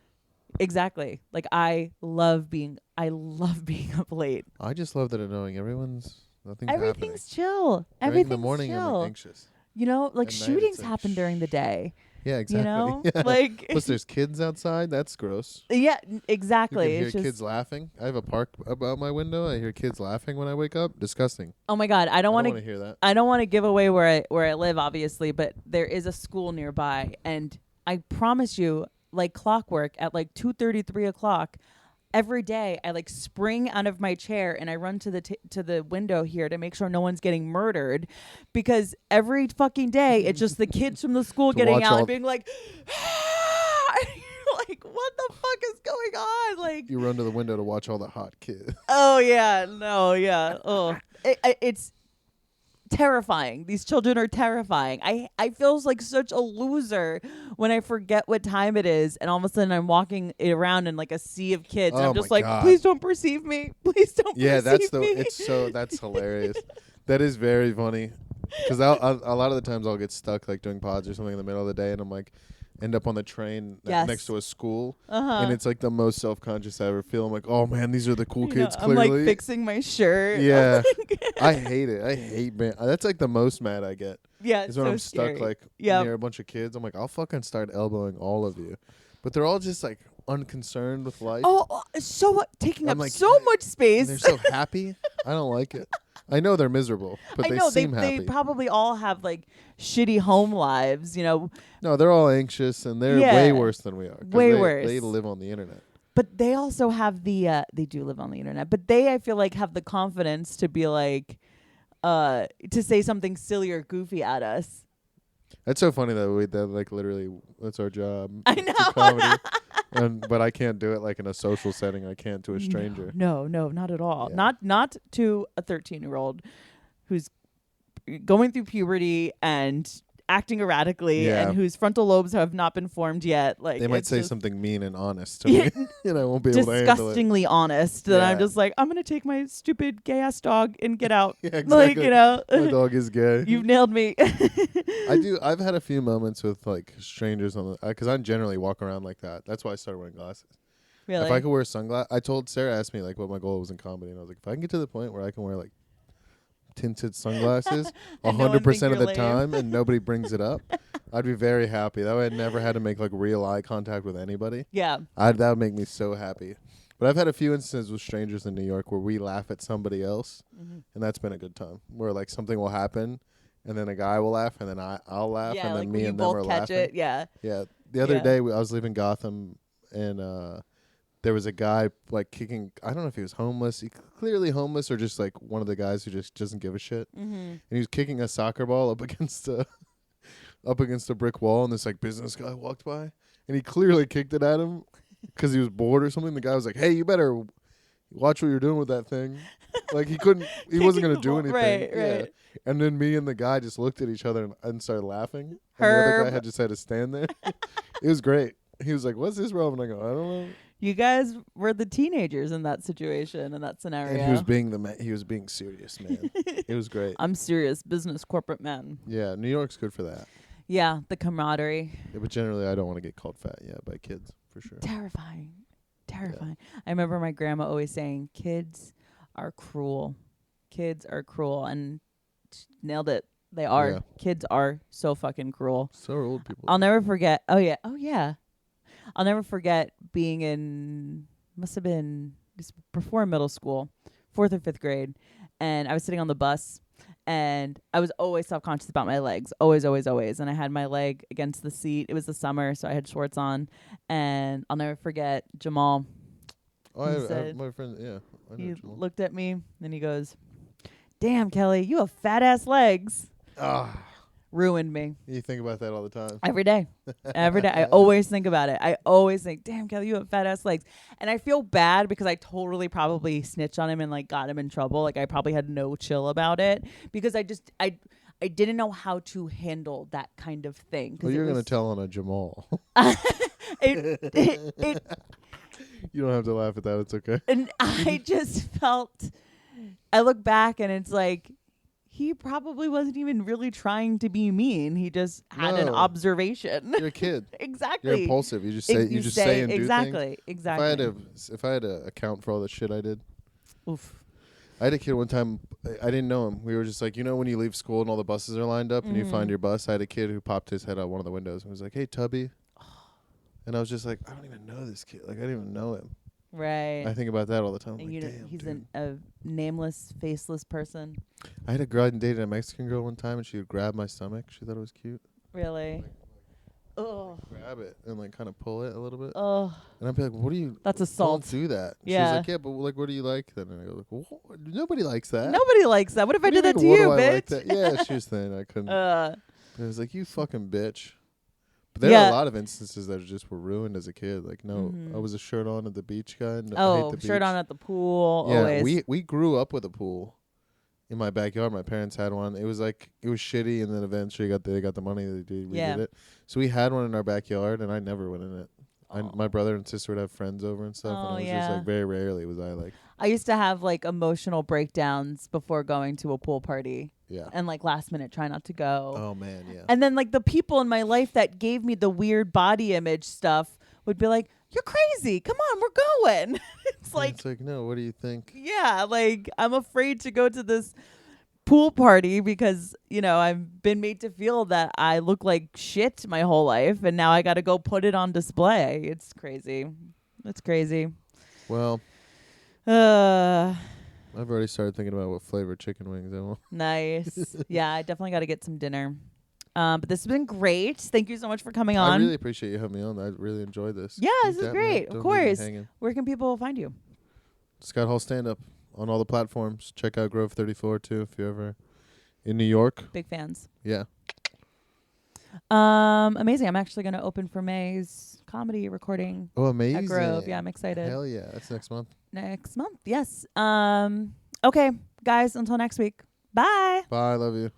Exactly. I love being up late. I just love that nothing's happening. Everything's chill. During Everything's the morning, chill. I'm like anxious. At night, shootings it's like, happen during the day. Yeah, exactly. Yeah. Plus, there's kids outside. That's gross. Yeah, You exactly. can It's hear just, kids laughing. I have a park about my window. I hear kids laughing when I wake up. Disgusting. oh my God, I don't want to hear that. I don't want to give away where I live, obviously, but there is a school nearby, and I promise you, like clockwork, at 2:30, 3 o'clock, every day I spring out of my chair and I run to the window here to make sure no one's getting murdered, because every fucking day it's just the kids from the school getting out and being like, ah! What the fuck is going on? You run to the window to watch all the hot kids. Oh yeah, no, yeah. Oh, it's terrifying. These children are terrifying. I feel like such a loser when I forget what time it is, and all of a sudden I'm walking around in like a sea of kids, and Oh I'm just my like, God. please don't perceive me. Please don't Yeah, perceive me. that's hilarious. That is very funny. Because a lot of the times I'll get stuck like doing pods or something in the middle of the day, and I'm like, end up on the train next to a school, and it's like the most self-conscious I ever feel. I'm like, oh man, these are the cool kids. I'm Clearly, like fixing my shirt. yeah. I hate it. I hate man. That's like the most mad I get. Yeah, Is it's when so I'm scary. stuck like Yep. near a bunch of kids. I'm like, I'll fucking start elbowing all of you, but they're all just like unconcerned with life. Oh, so taking I'm up like, so much space. And they're so happy. I don't like it. I know they're miserable, but I they know seem they happy. probably all have like shitty home lives, you know. No, they're all anxious, and they're Yeah. way worse than we are. 'Cause Way worse. They live on the internet. But they also have the they do live on the internet, but they, I feel like, have the confidence to be like to say something silly or goofy at us. That's so funny that like literally that's our job. I to know. comedy. But I can't do it like in a social setting. I can't to a stranger. No, not at all. Yeah. Not to a 13-year-old who's going through puberty and acting erratically, Yeah. and whose frontal lobes have not been formed yet. Like, They might it's say just something mean and honest to me, and I won't be able to handle it. disgustingly honest. That I'm Yeah. just like, I'm gonna take my stupid gay ass dog and get out. Yeah, Like, exactly. you know, My dog is gay. you've nailed me. I've had a few moments with like strangers on the because I generally walk around like that. That's why I started wearing glasses. Really? If I could wear sunglasses, I told Sarah asked me like what my goal was in comedy, and I was like, if I can get to the point where I can wear like tinted sunglasses And no one 100% think of you're the lame. time, and nobody brings it up, I'd be very happy. That way, I'd never had to make like real eye contact with anybody. Yeah. That would make me so happy. But I've had a few instances with strangers in New York where we laugh at somebody else, and that's been a good time. Where like something will happen, and then a guy will laugh, and then I'll laugh, Yeah, and like then when me you and them both are catch laughing. it. Yeah. Yeah. The other Yeah. day I was leaving Gotham, and there was a guy like kicking. I don't know if he was homeless, clearly homeless, or just like one of the guys who just doesn't give a shit. Mm-hmm. And he was kicking a soccer ball up against a brick wall, and this like business guy walked by, and he clearly kicked it at him because he was bored or something. The guy was like, "Hey, you better watch what you're doing with that thing." Like he wasn't gonna do anything. Right, Yeah. right. And then me and the guy just looked at each other and started laughing. And the other guy Herb. just had to stand there. It was great. He was like, "What's this, Rob?" And I go, "I don't know." You guys were the teenagers in that situation, in that scenario. And he was being he was being serious, man. It was great. I'm serious business corporate man. Yeah, New York's good for that. Yeah, the camaraderie. Yeah, but generally, I don't want to get called fat. Yeah, by kids for sure. Terrifying. I remember my grandma always saying, kids are cruel. Kids are cruel. And nailed it. They are. Yeah. Kids are so fucking cruel. So are old people. I'll never forget. Oh, yeah. I'll never forget being must have been just before middle school, 4th or 5th grade. And I was sitting on the bus, and I was always self-conscious about my legs. Always, always, always. And I had my leg against the seat. It was the summer, so I had shorts on. And I'll never forget Jamal. Oh, He I have said- my friend. Yeah, I know He Jamal. looked at me, and he goes, "Damn, Kelly, you have fat-ass legs." Ah, Ruined me. you think about that all the time. Every day. Every day. I always think about it. I always think, damn, Kelly, you have fat ass legs. And I feel bad because I totally probably snitched on him and like got him in trouble. Like I probably had no chill about it because I didn't know how to handle that kind of thing. 'Cause Well, you're it gonna was- tell on a Jamal. it You don't have to laugh at that. It's okay. and I just felt, I look back and it's like, he probably wasn't even really trying to be mean. He just had an No. observation. You're a kid. Exactly. You're impulsive. You just say. You just say and do exactly. things. Exactly. If I had to account for all the shit I did, Oof. I had a kid one time. I didn't know him. We were just like, when you leave school and all the buses are lined up and you find your bus. I had a kid who popped his head out one of the windows and was like, "Hey, Tubby," and I was just like, I don't even know this kid. Like I didn't even know him. Right. I think about that all the time. I'm And like, you know, damn, he's dude. a nameless, faceless person. I had a girl I dated a Mexican girl one time, and she would grab my stomach. She thought it was cute. Really? Oh. Grab it and like kind of pull it a little bit. Oh. And I'd be like, "What do you? That's assault. Don't do that." And Yeah. She was like, "Yeah, but like, what do you like?" Then and I go, like, what? "Nobody likes that." Nobody likes that. What if I What do did that to mean, you, what do I like bitch? that? Yeah, she was saying I couldn't. Uh, It was like, "You fucking bitch." But there Yeah. are a lot of instances that just were ruined as a kid. Like, no, Mhm. I was a shirt on at the beach guy. And I oh, hate the shirt beach. on at the pool. Yeah, always. we grew up with a pool, in my backyard. My parents had one. It was shitty, and then eventually they got the money. They redid it. So we had one in our backyard, and I never went in it. My brother and sister would have friends over and stuff, and it was just like very rarely was I like. I used to have like emotional breakdowns before going to a pool party. Yeah. And like last minute try not to go. Oh man, yeah. And then like the people in my life that gave me the weird body image stuff would be like, "You're crazy. Come on, we're going." It's like no, what do you think? Yeah, like I'm afraid to go to this pool party because, you know, I've been made to feel that I look like shit my whole life, and now I got to go put it on display. It's crazy. It's crazy. Well, I've already started thinking about what flavor chicken wings I want. Nice. Yeah, I definitely got to get some dinner. But this has been great. Thank you so much for coming on. I really appreciate you having me on. I really enjoyed this. Yeah, this is great. Of course. Where can people find you? Scott Hall Stand Up on all the platforms. Check out Grove 34 too if you're ever in New York. Big fans. Yeah. Amazing. I'm actually going to open for May's comedy recording. Oh, amazing. At Grove. Yeah, I'm excited. Hell yeah. That's next month. Next month. Yes. Okay, guys, until next week. Bye. Bye. Love you.